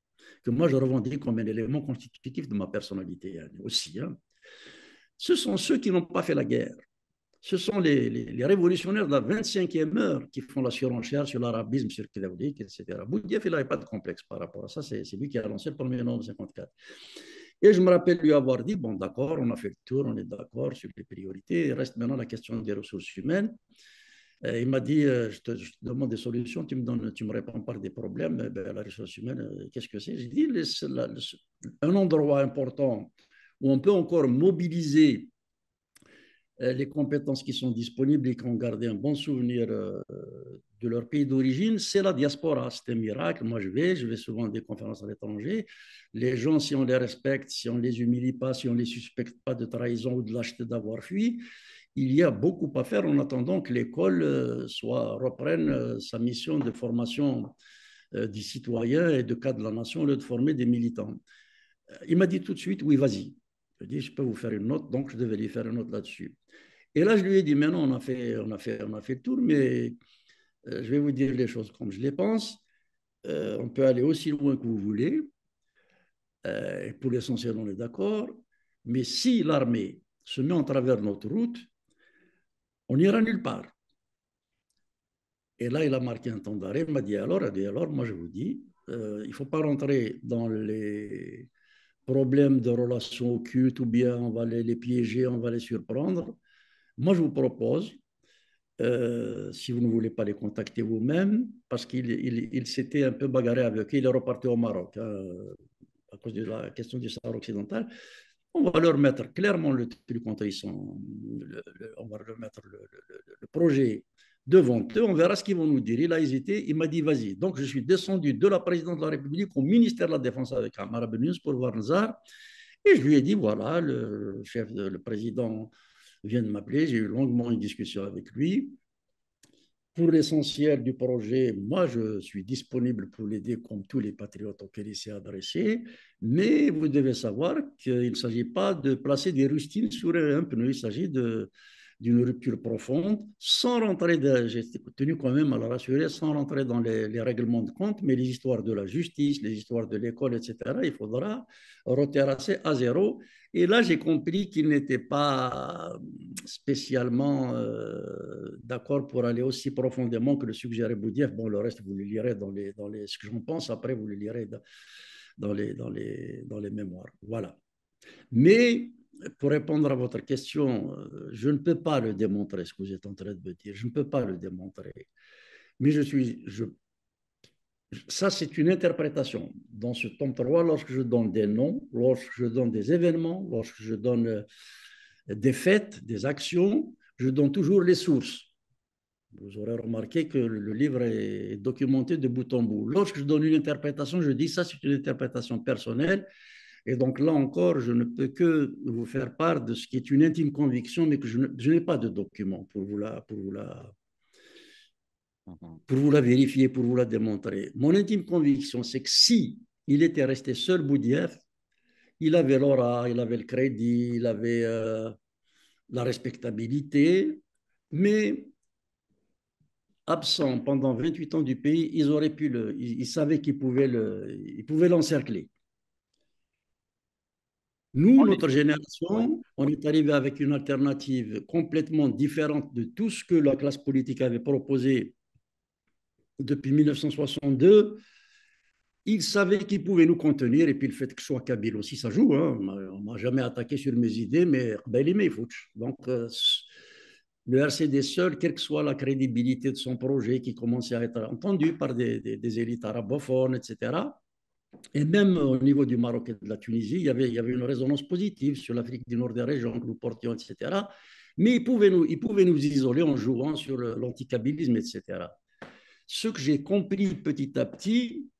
Speaker 2: que moi je revendique comme un élément constitutif de ma personnalité aussi, hein, ce sont ceux qui n'ont pas fait la guerre. Ce sont les révolutionnaires de la 25e heure qui font la surenchère sur l'arabisme, sur Klavdik, etc. Boudiaf, il n'avait pas de complexe par rapport à ça. C'est lui qui a lancé le 1er novembre 1954. Et je me rappelle lui avoir dit, bon, d'accord, on a fait le tour, on est d'accord sur les priorités. Il reste maintenant la question des ressources humaines. Il m'a dit, je te demande des solutions, tu me réponds par des problèmes. Ben, la ressource humaine, qu'est-ce que c'est? J'ai dit, un endroit important où on peut encore mobiliser les compétences qui sont disponibles et qui ont gardé un bon souvenir de leur pays d'origine, c'est la diaspora. C'est un miracle. Moi, je vais souvent à des conférences à l'étranger. Les gens, si on les respecte, si on ne les humilie pas, si on ne les suspecte pas de trahison ou de lâcheté d'avoir fui, il y a beaucoup à faire en attendant que l'école reprenne sa mission de formation des citoyens et de cadre de la nation au lieu de former des militants. Il m'a dit tout de suite, oui, vas-y. Je dis, je peux vous faire une note, donc je devais lui faire une note là-dessus. Et là, je lui ai dit, maintenant, on a fait le tour, mais je vais vous dire les choses comme je les pense. On peut aller aussi loin que vous voulez. Pour l'essentiel, on est d'accord. Mais si l'armée se met en travers de notre route, on n'ira nulle part. Et là, il a marqué un temps d'arrêt. Il m'a dit, alors, moi, je vous dis, il ne faut pas rentrer dans les problème de relations occultes ou bien on va les piéger, on va les surprendre. Moi, je vous propose, si vous ne voulez pas les contacter vous-même, parce qu'il s'était un peu bagarré avec eux, il est reparti au Maroc à cause de la question du Sahara occidental. On va leur mettre clairement le truc contre ils sont, on va leur mettre le projet devant eux, on verra ce qu'ils vont nous dire. Il a hésité, il m'a dit vas-y. Donc je suis descendu de la présidence de la République au ministère de la Défense avec Amara Benous pour voir Nzar. Et je lui ai dit voilà, le président vient de m'appeler, j'ai eu longuement une discussion avec lui. Pour l'essentiel du projet, moi, je suis disponible pour l'aider comme tous les patriotes auxquels il s'est adressé, mais vous devez savoir qu'il ne s'agit pas de placer des rustines sur un pneu, il s'agit d'une rupture profonde, sans rentrer, j'ai tenu quand même à la rassurer, sans rentrer dans les règlements de compte, mais les histoires de la justice, les histoires de l'école, etc., il faudra reterrasser à zéro. Et là, j'ai compris qu'il n'était pas spécialement d'accord pour aller aussi profondément que le suggérait Boudiaf. Bon, le reste, vous le lirez ce que j'en pense, après, vous le lirez dans les mémoires. Voilà. Mais pour répondre à votre question, je ne peux pas le démontrer, ce que vous êtes en train de me dire. Je ne peux pas le démontrer. Mais ça, c'est une interprétation. Dans ce tome 3, lorsque je donne des noms, lorsque je donne des événements, lorsque je donne des faits, des actions, je donne toujours les sources. Vous aurez remarqué que le livre est documenté de bout en bout. Lorsque je donne une interprétation, je dis ça, c'est une interprétation personnelle. Et donc là encore, je ne peux que vous faire part de ce qui est une intime conviction, mais que je n'ai pas de document pour vous la vérifier, pour vous la démontrer. Mon intime conviction, c'est que si il était resté seul, Boudiaf, il avait l'aura, il avait le crédit, il avait la respectabilité, mais absent pendant 28 ans du pays, ils savaient qu'ils pouvaient l'encercler. Nous, notre génération, on est arrivé avec une alternative complètement différente de tout ce que la classe politique avait proposé depuis 1962. Ils savaient qu'ils pouvaient nous contenir, et puis le fait que je sois kabyle aussi, ça joue. Hein. On ne m'a jamais attaqué sur mes idées, mais donc, le RCD seul, quelle que soit la crédibilité de son projet qui commençait à être entendu par des élites arabophones, etc., et même au niveau du Maroc et de la Tunisie, il y avait une résonance positive sur l'Afrique du Nord des régions que nous portions, etc. Mais ils pouvaient nous isoler en jouant sur l'anticabilisme, etc. Ce que j'ai compris petit à petit,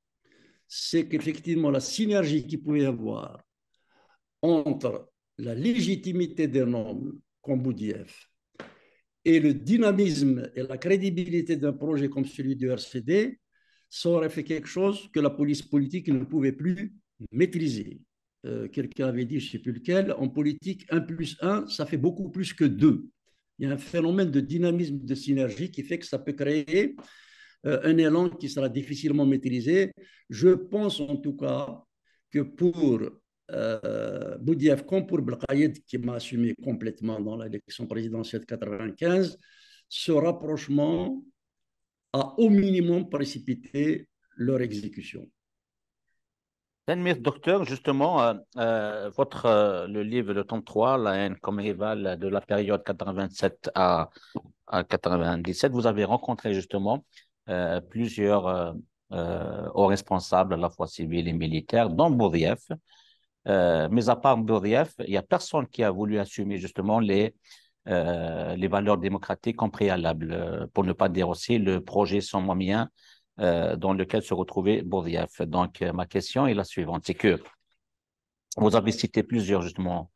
Speaker 2: c'est qu'effectivement, la synergie qu'il pouvait y avoir entre la légitimité d'un homme comme Boudiaf et le dynamisme et la crédibilité d'un projet comme celui du RCD, ça aurait fait quelque chose que la police politique ne pouvait plus maîtriser. Quelqu'un avait dit, je ne sais plus lequel, en politique, 1 + 1, ça fait beaucoup plus que 2. Il y a un phénomène de dynamisme, de synergie qui fait que ça peut créer un élan qui sera difficilement maîtrisé. Je pense en tout cas que pour Boudiaf comme pour Belkayed, qui m'a assumé complètement dans l'élection présidentielle de 1995, ce rapprochement a au minimum précipité leur exécution.
Speaker 1: Docteur, justement, le livre, le tome 3, La haine comme rival de la période 87 à 97, vous avez rencontré justement plusieurs hauts responsables, à la fois civils et militaires, dont Boudiaf. Mais à part Boudiaf, il n'y a personne qui a voulu assumer justement les valeurs démocratiques en préalable, pour ne pas dire aussi le projet somamien dans lequel se retrouvait Boudiaf. Donc, ma question est la suivante, c'est que vous avez cité plusieurs, justement,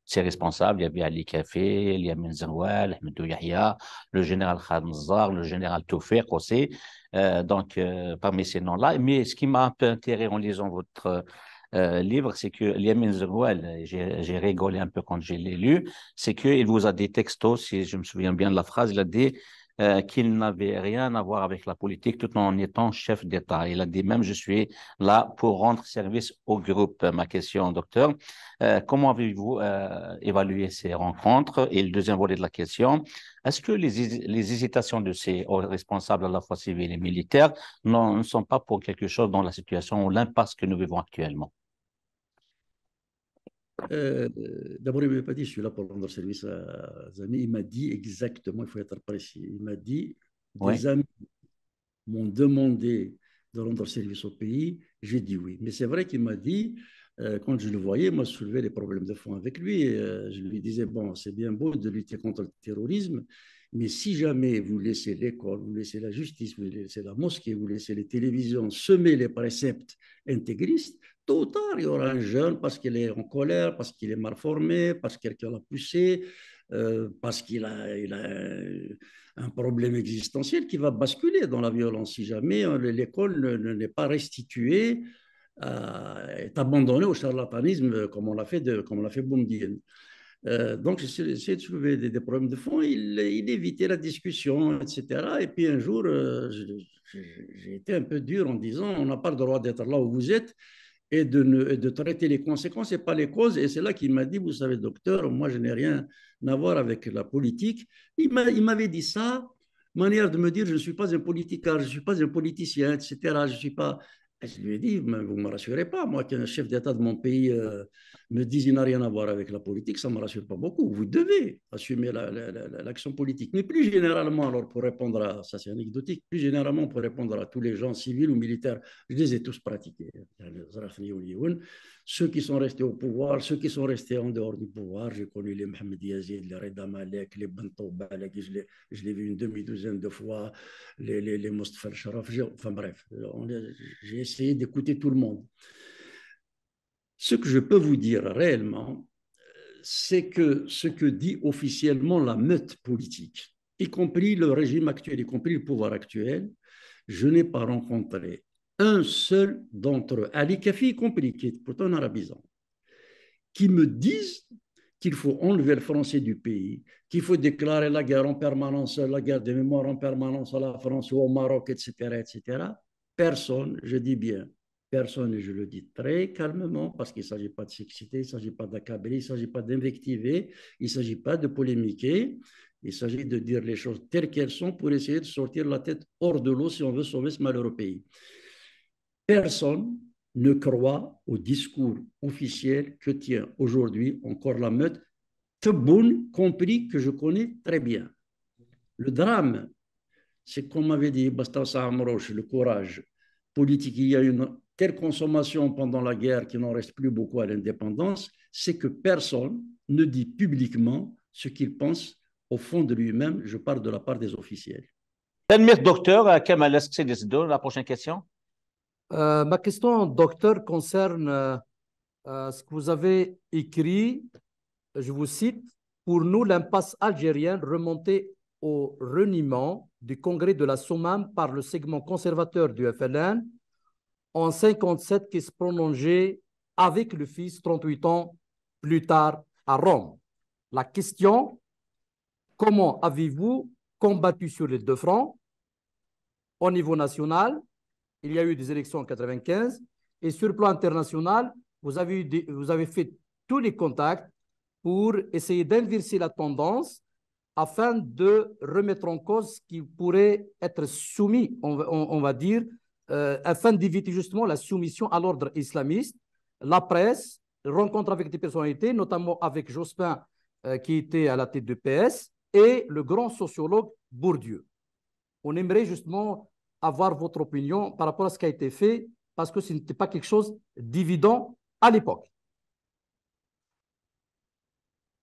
Speaker 1: ces responsables. Il y avait Ali Kafé, Yamin Zawal, Ahmedou Yahya, le général Khaled Mazzar, le général Toufek aussi. Parmi ces noms-là. Mais ce qui m'a un peu intéressé en lisant votre livre, c'est que Yamin Zawal, j'ai rigolé un peu quand je l'ai lu, c'est qu'il vous a des textos, si je me souviens bien de la phrase, il a dit qu'il n'avait rien à voir avec la politique tout en étant chef d'État. Il a dit même, je suis là pour rendre service au groupe. Ma question, docteur, comment avez-vous évalué ces rencontres? Et le deuxième volet de la question, est-ce que les hésitations de ces responsables à la fois civils et militaires ne sont pas pour quelque chose dans la situation ou l'impasse que nous vivons actuellement?
Speaker 2: D'abord, il ne m'a pas dit je suis là pour rendre service à des amis. Il m'a dit exactement, il faut être précis. Il m'a dit
Speaker 1: Oui,
Speaker 2: des amis m'ont demandé de rendre service au pays. J'ai dit oui. Mais c'est vrai qu'il m'a dit, quand je le voyais, moi, je soulevais les problèmes de fond avec lui. Je lui disais bon, c'est bien beau de lutter contre le terrorisme, mais si jamais vous laissez l'école, vous laissez la justice, vous laissez la mosquée, vous laissez les télévisions semer les préceptes intégristes, tôt ou tard, il y aura un jeune parce qu'il est en colère, parce qu'il est mal formé, parce que quelqu'un l'a poussé, parce qu'il a un problème existentiel qui va basculer dans la violence si jamais l'école n'est pas restituée, est abandonnée au charlatanisme comme on l'a fait, comme on l'a fait Boumediene. Donc, j'ai essayé de soulever des problèmes de fond. Il évitait la discussion, etc. Et puis un jour, j'ai été un peu dur en disant on n'a pas le droit d'être là où vous êtes et de traiter les conséquences et pas les causes. Et c'est là qu'il m'a dit vous savez, docteur, moi, je n'ai rien à voir avec la politique. Il m'avait dit ça, manière de me dire je ne suis pas un politicard, je ne suis pas un politicien, etc. Je suis pas. Et je lui ai dit, vous ne me rassurez pas, moi, qu'un chef d'État de mon pays me dise qu'il n'a rien à voir avec la politique, ça ne me rassure pas beaucoup. Vous devez assumer l'action politique. Mais plus généralement, alors pour répondre à ça, c'est anecdotique, plus généralement pour répondre à tous les gens civils ou militaires, je les ai tous pratiqués. Ceux qui sont restés au pouvoir, ceux qui sont restés en dehors du pouvoir, j'ai connu les Mohamed Yazid, les Reda Malek, les Bentouba, je l'ai vu une demi-douzaine de fois, les Mustafa Sharaf, enfin bref, j'ai essayé d'écouter tout le monde. Ce que je peux vous dire réellement, c'est que ce que dit officiellement la meute politique, y compris le régime actuel, y compris le pouvoir actuel, je n'ai pas rencontré un seul d'entre eux, Ali Kafi y compris, qui est pourtant un arabisant, qui me disent qu'il faut enlever le français du pays, qu'il faut déclarer la guerre en permanence, la guerre de mémoire en permanence à la France ou au Maroc, etc., etc. Personne, je dis bien, personne, et je le dis très calmement, parce qu'il ne s'agit pas de s'exciter, il ne s'agit pas d'accabler, il ne s'agit pas d'invectiver, il ne s'agit pas de polémiquer, il s'agit de dire les choses telles qu'elles sont pour essayer de sortir la tête hors de l'eau si on veut sauver ce malheureux pays. Personne ne croit au discours officiel que tient aujourd'hui encore la meute, Tebboune compris, que je connais très bien. Le drame, c'est comme m'avait dit Bastas Amroche, le courage politique. Il y a une telle consommation pendant la guerre qu'il n'en reste plus beaucoup à l'indépendance, c'est que personne ne dit publiquement ce qu'il pense au fond de lui-même. Je parle de la part des officiels.
Speaker 1: docteur, Kemal Esxedesdo, la prochaine question.
Speaker 3: Ma question, docteur, concerne ce que vous avez écrit. Je vous cite, pour nous, l'impasse algérienne remontait au reniement du congrès de la Sommam par le segment conservateur du FLN en 1957 qui se prolongeait avec le fils 38 ans plus tard à Rome. La question, comment avez-vous combattu sur les deux fronts? Au niveau national, il y a eu des élections en 1995 et sur le plan international, vous avez fait tous les contacts pour essayer d'inverser la tendance afin de remettre en cause ce qui pourrait être soumis, on va dire, afin d'éviter justement la soumission à l'ordre islamiste. La presse, rencontre avec des personnalités, notamment avec Jospin, qui était à la tête du PS, et le grand sociologue Bourdieu. On aimerait justement avoir votre opinion par rapport à ce qui a été fait, parce que ce n'était pas quelque chose d'évident à l'époque.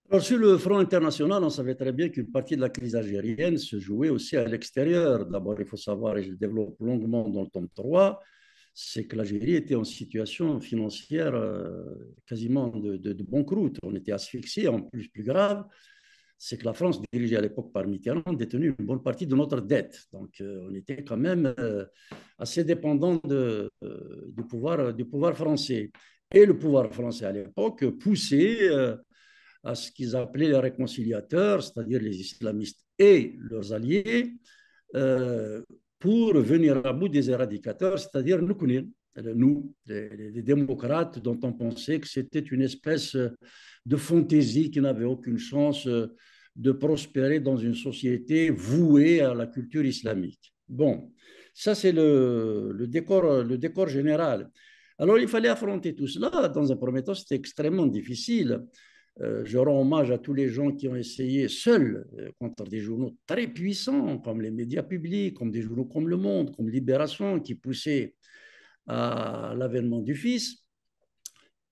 Speaker 2: Alors, sur le front international, on savait très bien qu'une partie de la crise algérienne se jouait aussi à l'extérieur. D'abord, il faut savoir, et je le développe longuement dans le tome 3, c'est que l'Algérie était en situation financière quasiment de banqueroute. On était asphyxié. En plus grave, c'est que la France, dirigée à l'époque par Mitterrand, détenait une bonne partie de notre dette. Donc, on était quand même assez dépendant du pouvoir français. Et le pouvoir français à l'époque poussait à ce qu'ils appelaient les réconciliateurs, c'est-à-dire les islamistes et leurs alliés, pour venir à bout des éradicateurs, c'est-à-dire nous, les démocrates, dont on pensait que c'était une espèce de fantaisie qui n'avait aucune chance de prospérer dans une société vouée à la culture islamique. Bon, ça c'est le décor général. Alors, il fallait affronter tout cela. Dans un premier temps, c'était extrêmement difficile. Je rends hommage à tous les gens qui ont essayé seuls contre des journaux très puissants, comme les médias publics, comme des journaux comme Le Monde, comme Libération, qui poussaient à l'avènement du fils.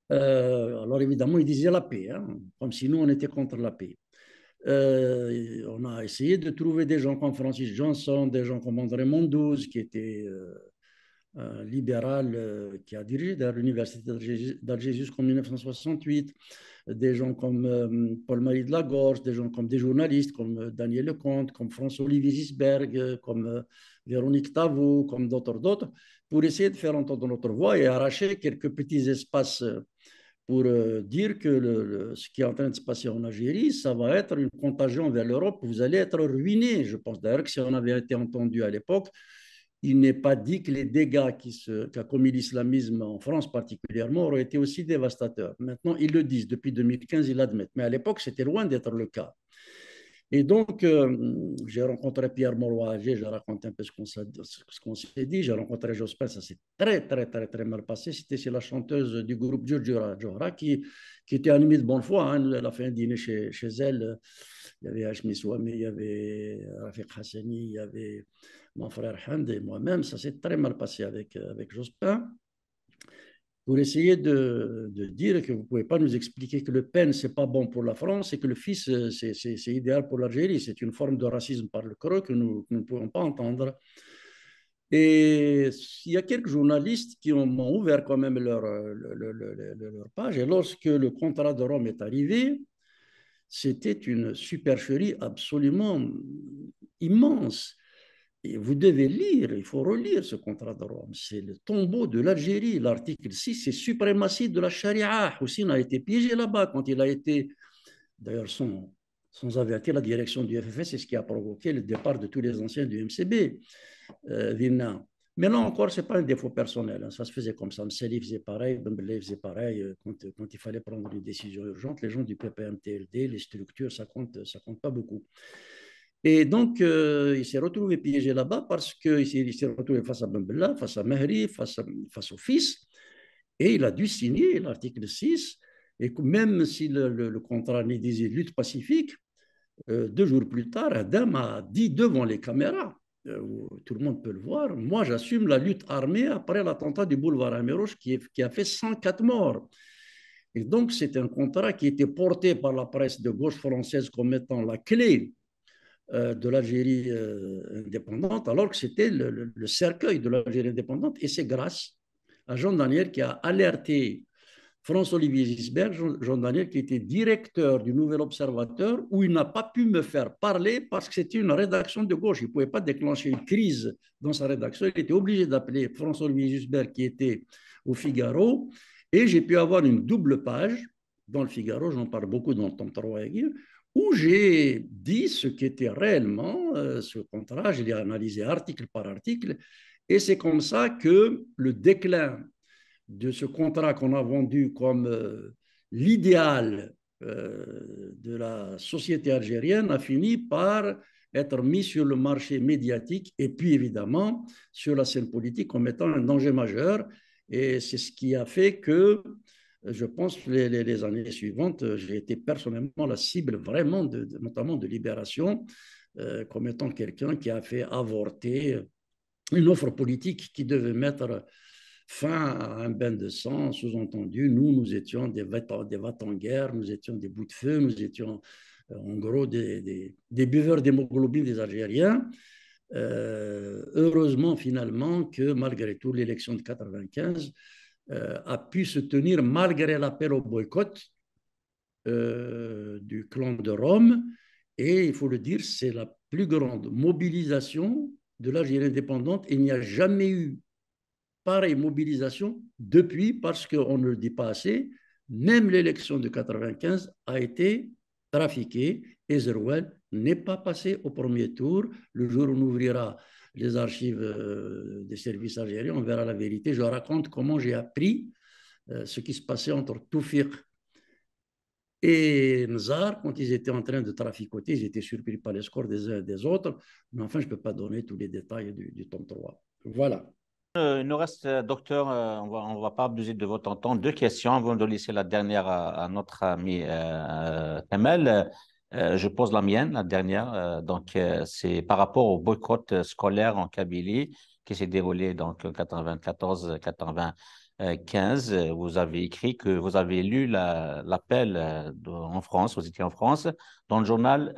Speaker 2: Alors, évidemment, ils disaient la paix, hein, comme si nous, on était contre la paix. On a essayé de trouver des gens comme Francis Johnson, des gens comme André Mondouze, qui était un libéral qui a dirigé l'université d'Alger jusqu'en 1968, des gens comme Paul-Marie de Lagorce, des gens comme des journalistes comme Daniel Lecomte, comme François-Olivier Gisberg, comme Véronique Tavou, comme d'autres, pour essayer de faire entendre notre voix et arracher quelques petits espaces pour dire que ce qui est en train de se passer en Algérie, ça va être une contagion vers l'Europe. Vous allez être ruinés. Je pense d'ailleurs que si on avait été entendu à l'époque, il n'est pas dit que les dégâts qu'a commis l'islamisme en France particulièrement auraient été aussi dévastateurs. Maintenant, ils le disent. Depuis 2015, ils l'admettent. Mais à l'époque, c'était loin d'être le cas. Et donc, j'ai rencontré Pierre Mauroy à Alger, j'ai raconté un peu ce qu'on s'est dit. J'ai rencontré Jospin, ça s'est très mal passé. C'était la chanteuse du groupe Djurdjura Johra qui était animée de bonne foi. Hein. Elle a fait un dîner chez elle. Il y avait Hachmi Souami, il y avait Rafiq Hassani, il y avait mon frère Hand et moi-même. Ça s'est très mal passé avec Jospin, pour essayer de dire que vous ne pouvez pas nous expliquer que le pen, ce n'est pas bon pour la France et que le fils, c'est idéal pour l'Algérie. C'est une forme de racisme par le creux que nous ne pouvons pas entendre. Et il y a quelques journalistes qui m'ont ouvert quand même leur page. Et lorsque le contrat de Rome est arrivé, c'était une supercherie absolument immense. Et vous devez lire, il faut relire ce contrat de Rome. C'est le tombeau de l'Algérie. L'article 6, c'est suprématie de la charia. Hussein a été piégé là-bas quand il a été, d'ailleurs sans avertir la direction du FFS, c'est ce qui a provoqué le départ de tous les anciens du MCB, Vilna. Mais là encore, ce n'est pas un défaut personnel. Hein. Ça se faisait comme ça. Mseli faisait pareil, Bembele faisait pareil. Quand il fallait prendre une décision urgente, les gens du PPMTLD, les structures, ça compte pas beaucoup. Et donc, il s'est retrouvé piégé là-bas parce qu'il s'est retrouvé face à Bembella, face à Mehri, face au fils. Et il a dû signer l'article 6. Et même si le contrat disait lutte pacifique, 2 jours plus tard, Adam a dit devant les caméras, tout le monde peut le voir, moi j'assume la lutte armée après l'attentat du boulevard Améroche qui a fait 104 morts. Et donc, c'est un contrat qui était porté par la presse de gauche française comme étant la clé de l'Algérie indépendante, alors que c'était le cercueil de l'Algérie indépendante. Et c'est grâce à Jean Daniel qui a alerté François-Olivier Gisbert, Jean Daniel qui était directeur du Nouvel Observateur, où il n'a pas pu me faire parler parce que c'était une rédaction de gauche. Il ne pouvait pas déclencher une crise dans sa rédaction. Il était obligé d'appeler François-Olivier Gisbert qui était au Figaro. Et j'ai pu avoir une double page dans le Figaro, j'en parle beaucoup dans le tome 3, où j'ai dit ce qu'était réellement ce contrat. Je l'ai analysé article par article. Et c'est comme ça que le déclin de ce contrat qu'on a vendu comme l'idéal de la société algérienne a fini par être mis sur le marché médiatique et puis évidemment sur la scène politique comme étant un danger majeur. Et c'est ce qui a fait que, je pense, les années suivantes, j'ai été personnellement la cible vraiment, notamment de Libération, comme étant quelqu'un qui a fait avorter une offre politique qui devait mettre fin à un bain de sang, sous-entendu. Nous étions des va-t-en-guerre, nous étions des bouts de feu, nous étions en gros des buveurs d'hémoglobine des Algériens. Heureusement, finalement, que malgré tout, l'élection de 1995 a pu se tenir malgré l'appel au boycott du clan de Rome. Et il faut le dire, c'est la plus grande mobilisation de l'Algérie indépendante. Il n'y a jamais eu pareille mobilisation depuis, parce qu'on ne le dit pas assez, même l'élection de 1995 a été trafiquée et Zerouel n'est pas passé au premier tour. Le jour où on ouvrira les archives des services algériens, on verra la vérité. Je raconte comment j'ai appris ce qui se passait entre Toufik et Nzar quand ils étaient en train de traficoter. Ils étaient surpris par les scores des uns et des autres. Mais enfin, je ne peux pas donner tous les détails du tome 3. Voilà.
Speaker 1: Il nous reste, docteur, on va pas abuser de votre temps. Deux questions avant de laisser la dernière à notre ami Kamel. Je pose la mienne, la dernière. C'est par rapport au boycott scolaire en Kabylie qui s'est déroulé donc en 94-95. Vous avez écrit que vous avez lu l'appel en France, vous étiez en France, dans le journal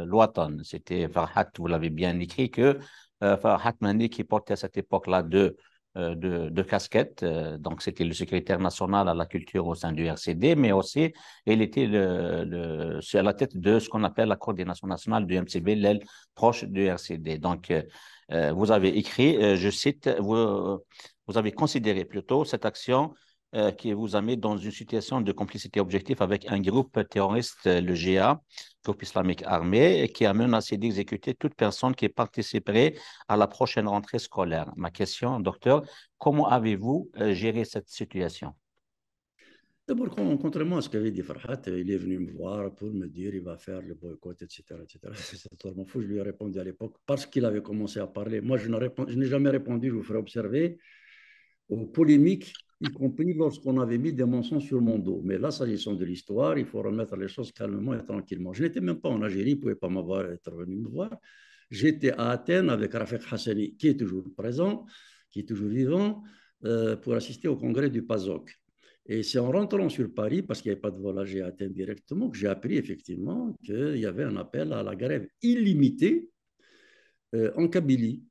Speaker 1: l'Ouatan. C'était Farhat, vous l'avez bien écrit que Farhat Mandi qui portait à cette époque-là de casquettes. Donc, c'était le secrétaire national à la culture au sein du RCD, mais aussi, il était c'est à la tête de ce qu'on appelle la coordination nationale du MCB, l'aile proche du RCD. Donc, vous avez écrit, je cite, vous avez considéré plutôt cette action qui vous a mis dans une situation de complicité objective avec un groupe terroriste, le GA, groupe islamique armé, qui a menacé d'exécuter toute personne qui participerait à la prochaine rentrée scolaire. Ma question, docteur, comment avez-vous géré cette situation?
Speaker 2: D'abord, contrairement à ce qu'avait dit Farhat, il est venu me voir pour me dire il va faire le boycott, etc. etc. C'est totalement fou. Je lui ai répondu à l'époque parce qu'il avait commencé à parler. Moi, je n'ai jamais répondu, je vous ferai observer, aux polémiques, y compris lorsqu'on avait mis des mensonges sur mon dos. Mais là, s'agissant de l'histoire, il faut remettre les choses calmement et tranquillement. Je n'étais même pas en Algérie, il ne pouvait pas être venu me voir. J'étais à Athènes avec Rafik Hassani, qui est toujours présent, qui est toujours vivant, pour assister au congrès du PASOK. Et c'est en rentrant sur Paris, parce qu'il n'y avait pas de vol à Athènes directement, que j'ai appris effectivement qu'il y avait un appel à la grève illimitée en Kabylie.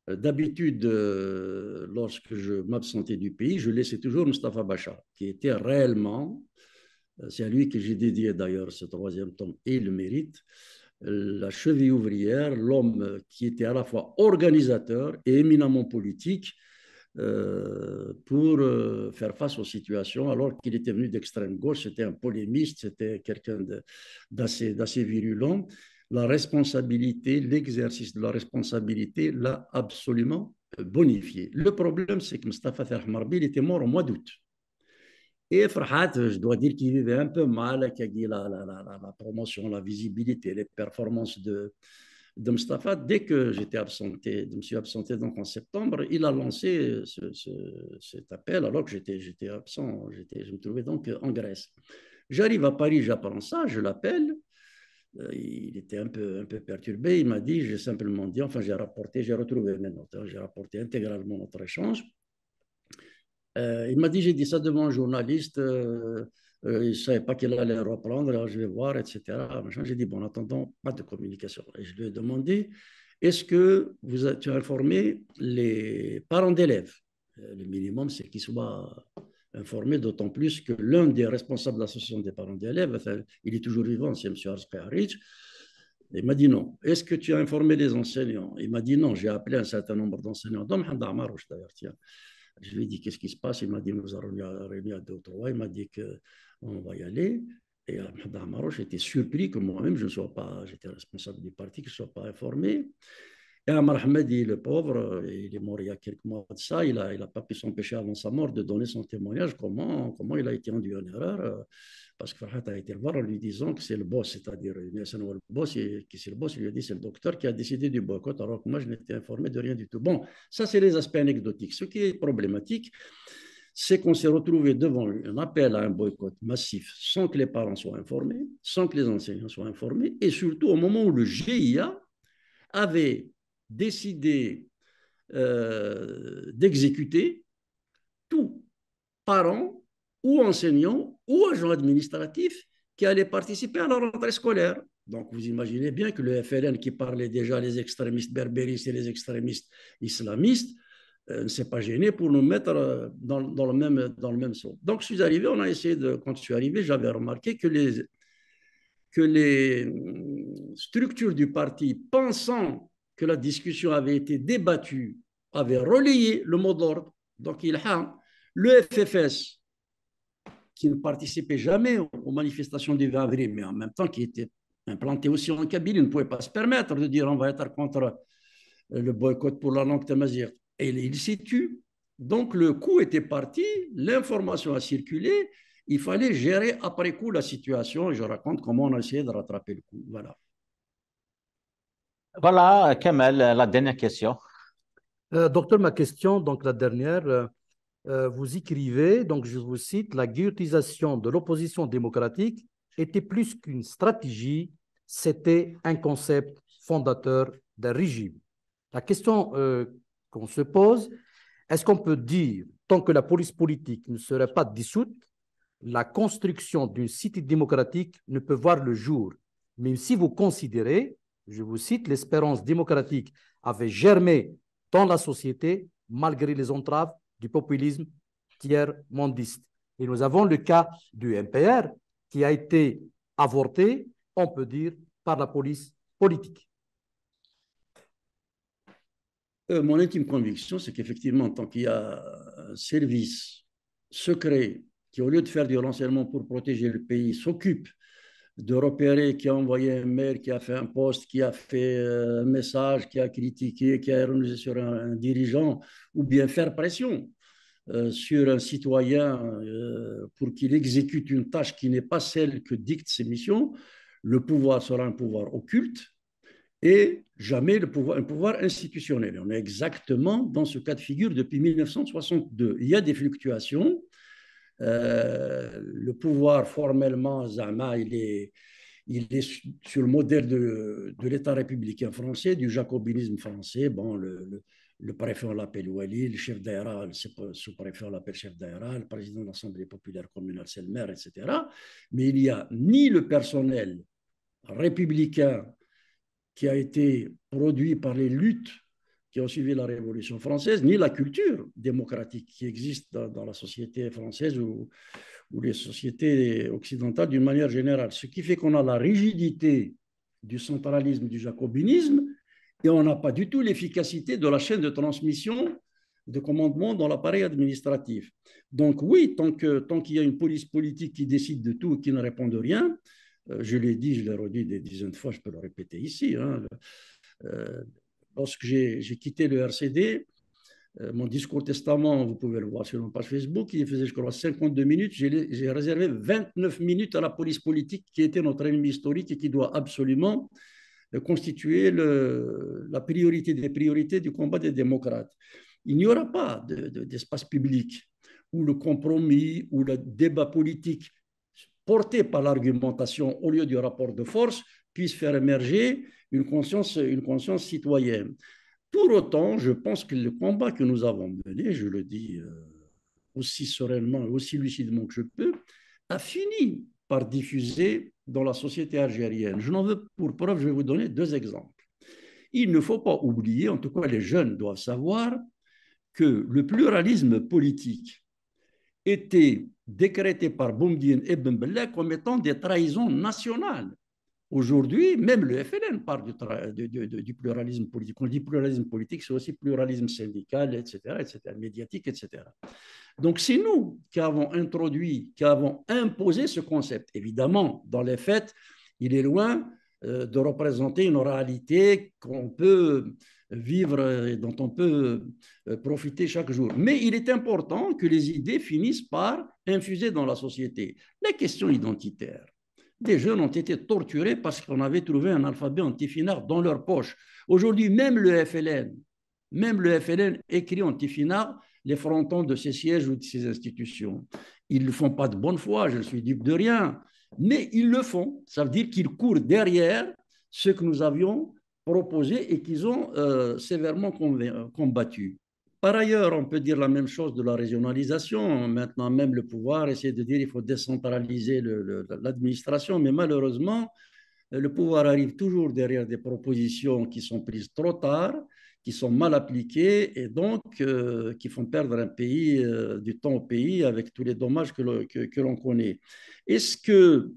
Speaker 2: D'habitude, lorsque je m'absentais du pays, je laissais toujours Mustapha Bachar, qui était réellement, c'est à lui que j'ai dédié d'ailleurs ce troisième tome, et il le mérite, la cheville ouvrière, l'homme qui était à la fois organisateur et éminemment politique pour faire face aux situations, alors qu'il était venu d'extrême gauche, c'était un polémiste, c'était quelqu'un d'assez virulent. La responsabilité, l'exercice de la responsabilité l'a absolument bonifié. Le problème, c'est que Mustafa Terhmarbi, il était mort au mois d'août. Et Farhat, je dois dire qu'il vivait un peu mal, qu'il y a la promotion, la visibilité, les performances de Mustafa. Dès que je me suis absenté donc en septembre, il a lancé cet appel alors que j'étais absent, je me trouvais donc en Grèce. J'arrive à Paris, j'apprends ça, je l'appelle. Il était un peu perturbé. Il m'a dit, j'ai simplement dit, enfin j'ai retrouvé mes notes, j'ai rapporté intégralement notre échange. Il m'a dit, j'ai dit ça devant un journaliste, il ne savait pas qu'il allait reprendre, alors je vais voir, etc. J'ai dit, bon, en attendant, pas de communication. Et je lui ai demandé, est-ce que tu as informé les parents d'élèves? Le minimum, c'est qu'ils soient informés, d'autant plus que l'un des responsables de l'association des parents d'élèves, enfin, il est toujours vivant, c'est M. Arzqi Harich. Il m'a dit non. Est-ce que tu as informé les enseignants? Il m'a dit non, j'ai appelé un certain nombre d'enseignants, dont Mohamed Amarouche d'ailleurs, tiens. Je lui ai dit qu'est-ce qui se passe. Il m'a dit nous allons réunir à 2 ou 3. Il m'a dit qu'on va y aller. Et Mohamed Amarouche était surpris que moi-même, je ne sois pas, j'étais responsable du parti, que je ne sois pas informé. Et Amar Hamedi, le pauvre, il est mort il y a quelques mois de ça, il n'a pas pu s'empêcher avant sa mort de donner son témoignage, comment il a été induit en erreur, parce que Farhat a été le voir en lui disant que c'est le boss, c'est-à-dire le boss, qui c'est le boss, il lui a dit c'est le docteur qui a décidé du boycott, alors que moi je n'étais informé de rien du tout. Bon, ça c'est les aspects anecdotiques. Ce qui est problématique, c'est qu'on s'est retrouvé devant un appel à un boycott massif sans que les parents soient informés, sans que les enseignants soient informés, et surtout au moment où le GIA avait décidé d'exécuter tout parent ou enseignant ou agent administratif qui allait participer à la rentrée scolaire. Donc, vous imaginez bien que le FLN, qui parlait déjà les extrémistes berbéristes et les extrémistes islamistes, ne s'est pas gêné pour nous mettre dans le même saut. Donc, je suis arrivé, quand je suis arrivé, j'avais remarqué que les structures du parti, pensant que la discussion avait été débattue, avaient relayé le mot d'ordre. Donc, le FFS, qui ne participait jamais aux manifestations du 20 avril, mais en même temps qui était implanté aussi en Kabylie, ne pouvait pas se permettre de dire on va être contre le boycott pour la langue tamazight. Et il s'y tue. Donc, le coup était parti, l'information a circulé, il fallait gérer après coup la situation et je raconte comment on a essayé de rattraper le coup. Voilà.
Speaker 1: Voilà, Kamel, la dernière question.
Speaker 3: Docteur, ma question, donc la dernière, vous écrivez, donc je vous cite, la guillotisation de l'opposition démocratique était plus qu'une stratégie, c'était un concept fondateur d'un régime. La question qu'on se pose, est-ce qu'on peut dire, tant que la police politique ne serait pas dissoute, la construction d'une cité démocratique ne peut voir le jour. Même si vous considérez, je vous cite, l'espérance démocratique avait germé dans la société malgré les entraves du populisme tiers-mondiste. Et nous avons le cas du MPR qui a été avorté, on peut dire, par la police politique.
Speaker 2: Mon intime conviction, c'est qu'effectivement, tant qu'il y a un service secret qui, au lieu de faire du renseignement pour protéger le pays, s'occupe de repérer qui a envoyé un mail, qui a fait un post, qui a fait un message, qui a critiqué, qui a ironisé sur un dirigeant, ou bien faire pression sur un citoyen pour qu'il exécute une tâche qui n'est pas celle que dictent ses missions, le pouvoir sera un pouvoir occulte et jamais un pouvoir institutionnel. On est exactement dans ce cas de figure depuis 1962. Il y a des fluctuations. Le pouvoir, formellement, Zama, il est sur le modèle de l'État républicain français, du jacobinisme français. Bon, le préfet, on l'appelle Wali, le chef d'Aéra, le sous-préfet, on l'appelle chef d'Aéra, le président de l'Assemblée populaire communale, c'est le maire, etc. Mais il n'y a ni le personnel républicain qui a été produit par les luttes qui ont suivi la Révolution française, ni la culture démocratique qui existe dans la société française ou les sociétés occidentales d'une manière générale. Ce qui fait qu'on a la rigidité du centralisme, du jacobinisme, et on n'a pas du tout l'efficacité de la chaîne de transmission de commandement dans l'appareil administratif. Donc oui, tant qu'il y a une police politique qui décide de tout et qui ne répond de rien, je l'ai dit, je l'ai redit des dizaines de fois, je peux le répéter ici. Lorsque j'ai quitté le RCD, mon discours testament, vous pouvez le voir sur ma page Facebook, il faisait, je crois, 52 minutes. J'ai réservé 29 minutes à la police politique qui était notre ennemi historique et qui doit absolument constituer la priorité des priorités du combat des démocrates. Il n'y aura pas d'espace public où le compromis, où le débat politique porté par l'argumentation au lieu du rapport de force puisse faire émerger une conscience citoyenne. Pour autant, je pense que le combat que nous avons mené, je le dis aussi sereinement et aussi lucidement que je peux, a fini par diffuser dans la société algérienne. Je n'en veux pour preuve, je vais vous donner deux exemples. Il ne faut pas oublier, en tout cas les jeunes doivent savoir, que le pluralisme politique était décrété par Boumediene et Ben Bella comme étant des trahisons nationales. Aujourd'hui, même le FLN parle du pluralisme politique. Quand on dit pluralisme politique, c'est aussi pluralisme syndical, etc., médiatique, etc. Donc, c'est nous qui avons introduit, qui avons imposé ce concept. Évidemment, dans les faits, il est loin de représenter une réalité qu'on peut vivre et dont on peut profiter chaque jour. Mais il est important que les idées finissent par infuser dans la société. La question identitaire. Des jeunes ont été torturés parce qu'on avait trouvé un alphabet antifinard dans leur poche. Aujourd'hui, même le FLN écrit antifinard les frontons de ces sièges ou de ces institutions. Ils ne le font pas de bonne foi, je ne suis dupe de rien, mais ils le font. Ça veut dire qu'ils courent derrière ce que nous avions proposé et qu'ils ont sévèrement combattu. Par ailleurs, on peut dire la même chose de la régionalisation. Maintenant, même le pouvoir essaie de dire qu'il faut décentraliser l'administration, mais malheureusement, le pouvoir arrive toujours derrière des propositions qui sont prises trop tard, qui sont mal appliquées et donc qui font perdre un pays, du temps au pays avec tous les dommages que l'on connaît. Est-ce que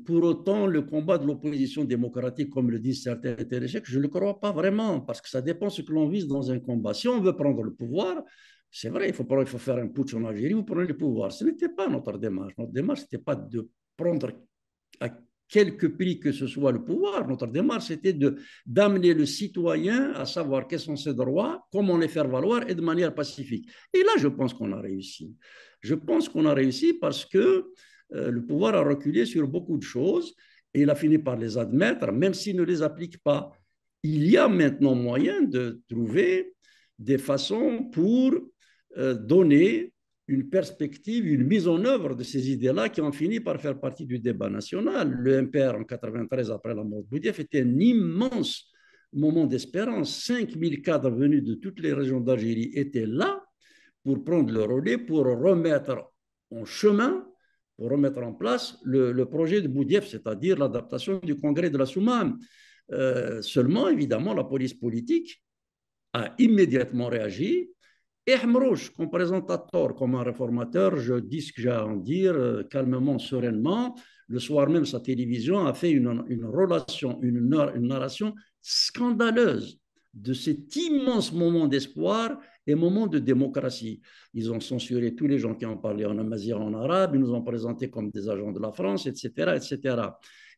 Speaker 2: pour autant, le combat de l'opposition démocratique, comme le disent certains, est un échec? Je ne le crois pas vraiment, parce que ça dépend de ce que l'on vise dans un combat. Si on veut prendre le pouvoir, c'est vrai, il faut faire un putsch en Algérie, vous prenez le pouvoir. Ce n'était pas notre démarche. Notre démarche, ce n'était pas de prendre à quelque prix que ce soit le pouvoir. Notre démarche, c'était d'amener le citoyen à savoir quels sont ses droits, comment les faire valoir et de manière pacifique. Et là, je pense qu'on a réussi. Je pense qu'on a réussi parce que le pouvoir a reculé sur beaucoup de choses et il a fini par les admettre, même s'il ne les applique pas. il y a maintenant moyen de trouver des façons pour donner une perspective, une mise en œuvre de ces idées-là qui ont fini par faire partie du débat national. Le MPR en 93, après la mort de Boudiaf, était un immense moment d'espérance. 5000 cadres venus de toutes les régions d'Algérie étaient là pour prendre le relais, pour remettre en chemin, pour remettre en place le projet de Boudiaf, c'est-à-dire l'adaptation du congrès de la Soumam. Seulement, évidemment, la police politique a immédiatement réagi. Et Hmrouch, qu'on présente à tort comme un réformateur, je dis ce que j'ai à en dire calmement, sereinement. Le soir même, sa télévision a fait une narration scandaleuse de cet immense moment d'espoir et moment de démocratie. Ils ont censuré tous les gens qui ont parlé en amazigh, en arabe, ils nous ont présentés comme des agents de la France, etc., etc.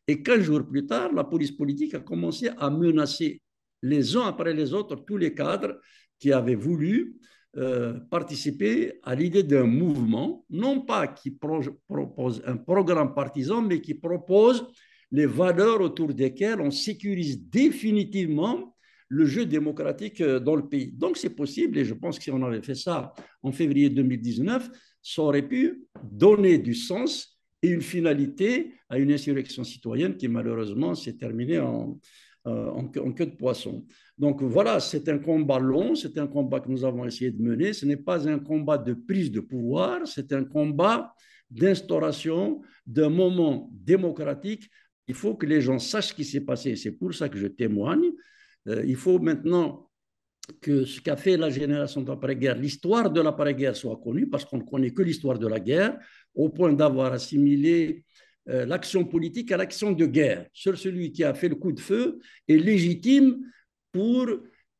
Speaker 2: Et 15 jours plus tard, la police politique a commencé à menacer les uns après les autres tous les cadres qui avaient voulu participer à l'idée d'un mouvement, non pas qui propose un programme partisan, mais qui propose les valeurs autour desquelles on sécurise définitivement le jeu démocratique dans le pays. Donc c'est possible, et je pense que si on avait fait ça en février 2019, ça aurait pu donner du sens et une finalité à une insurrection citoyenne qui malheureusement s'est terminée en queue de poisson. Donc voilà, c'est un combat long, c'est un combat que nous avons essayé de mener. Ce n'est pas un combat de prise de pouvoir, c'est un combat d'instauration d'un moment démocratique. Il faut que les gens sachent ce qui s'est passé. C'est pour ça que je témoigne. Il faut maintenant que ce qu'a fait la génération d'après-guerre, l'histoire de l'après-guerre soit connue, parce qu'on ne connaît que l'histoire de la guerre, au point d'avoir assimilé l'action politique à l'action de guerre. Seul celui qui a fait le coup de feu est légitime pour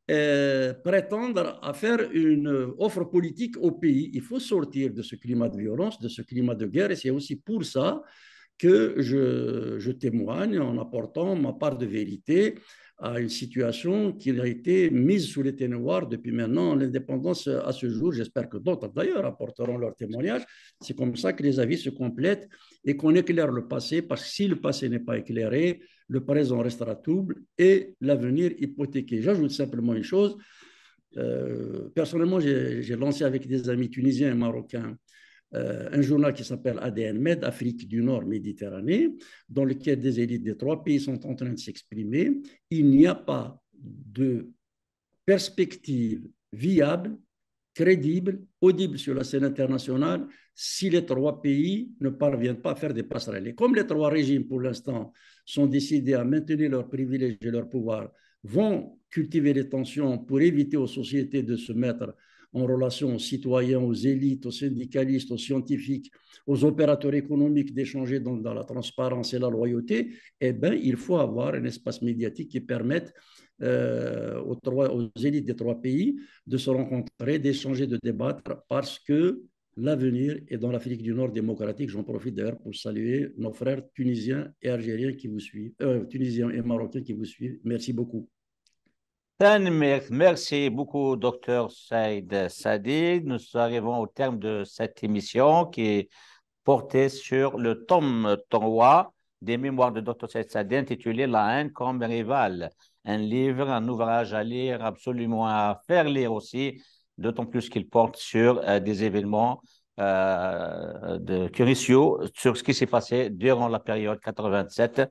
Speaker 2: prétendre à faire une offre politique au pays. Il faut sortir de ce climat de violence, de ce climat de guerre, et c'est aussi pour ça que je témoigne en apportant ma part de vérité à une situation qui a été mise sous les ténèbres depuis maintenant l'indépendance à ce jour. J'espère que d'autres d'ailleurs apporteront leur témoignage. C'est comme ça que les avis se complètent et qu'on éclaire le passé, parce que si le passé n'est pas éclairé, le présent restera trouble et l'avenir hypothéqué. J'ajoute simplement une chose. Personnellement, j'ai lancé avec des amis tunisiens et marocains un journal qui s'appelle ADN Med, Afrique du Nord Méditerranée, dans lequel des élites des 3 pays sont en train de s'exprimer. Il n'y a pas de perspective viable, crédible, audible sur la scène internationale si les 3 pays ne parviennent pas à faire des passerelles. Et comme les 3 régimes, pour l'instant, sont décidés à maintenir leurs privilèges et leur pouvoir, vont cultiver les tensions pour éviter aux sociétés de se mettre en relation aux citoyens, aux élites, aux syndicalistes, aux scientifiques, aux opérateurs économiques d'échanger dans la transparence et la loyauté, eh bien, il faut avoir un espace médiatique qui permette aux élites des 3 pays de se rencontrer, d'échanger, de débattre, parce que l'avenir est dans l'Afrique du Nord démocratique. J'en profite d'ailleurs pour saluer nos frères tunisiens et algériens qui vous suivent, tunisiens et marocains qui vous suivent. Merci beaucoup.
Speaker 1: Merci beaucoup, docteur Saïd Sadi. Nous arrivons au terme de cette émission qui est portée sur le tome 3 des mémoires de docteur Saïd Sadi intitulé La haine comme rival. Un livre, un ouvrage à lire, absolument à faire lire aussi, d'autant plus qu'il porte sur des événements cruciaux sur ce qui s'est passé durant la période 87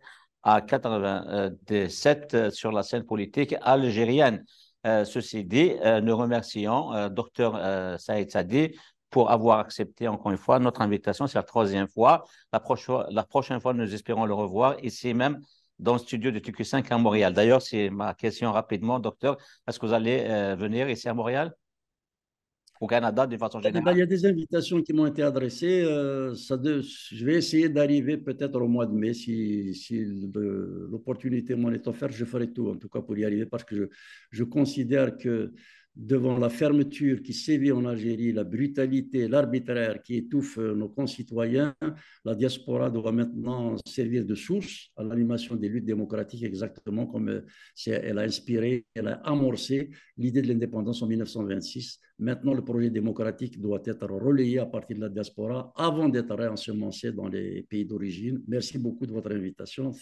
Speaker 1: à 97 sur la scène politique algérienne. Ceci dit, nous remercions Dr Saïd Sadi pour avoir accepté encore une fois notre invitation. C'est la 3e fois. La prochaine fois, nous espérons le revoir ici même dans le studio de TQ5 à Montréal. D'ailleurs, c'est ma question rapidement, docteur. Est-ce que vous allez venir ici à Montréal? Au Canada, de façon générale?
Speaker 2: Il y a des invitations qui m'ont été adressées. Je vais essayer d'arriver peut-être au mois de mai. Si l'opportunité m'en est offerte, je ferai tout, en tout cas, pour y arriver, parce que je considère que devant la fermeture qui sévit en Algérie, la brutalité, l'arbitraire qui étouffe nos concitoyens, la diaspora doit maintenant servir de source à l'animation des luttes démocratiques, exactement comme elle a inspiré, elle a amorcé l'idée de l'indépendance en 1926. Maintenant, le projet démocratique doit être relayé à partir de la diaspora avant d'être réensemencé dans les pays d'origine. Merci beaucoup de votre invitation.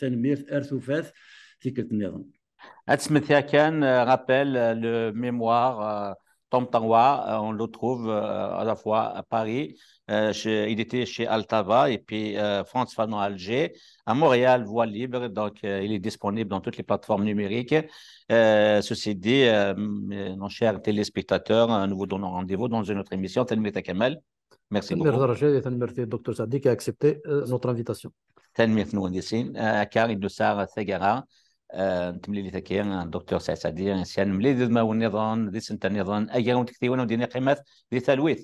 Speaker 1: Atsmithia Khan rappelle le mémoire Tom Tanwa, on le trouve à la fois à Paris, il était chez Altava et puis France Fanon à Alger, à Montréal, Voix libre, donc il est disponible dans toutes les plateformes numériques. Ceci dit, nos chers téléspectateurs, nous vous donnons rendez-vous dans une autre émission. Tanmir Kamal, merci
Speaker 3: Tanmir
Speaker 1: beaucoup.
Speaker 3: Rajed et Tanmir Dr Sadi qui a accepté notre invitation.
Speaker 1: Tanmir Nounissin, Karim Dussar Thagara. تملي ثكير دكتور سعد سعدي انسان ملي ما ونظن دي سنت النظام اجا ونتكتي ودينا قيمات دي ثالويث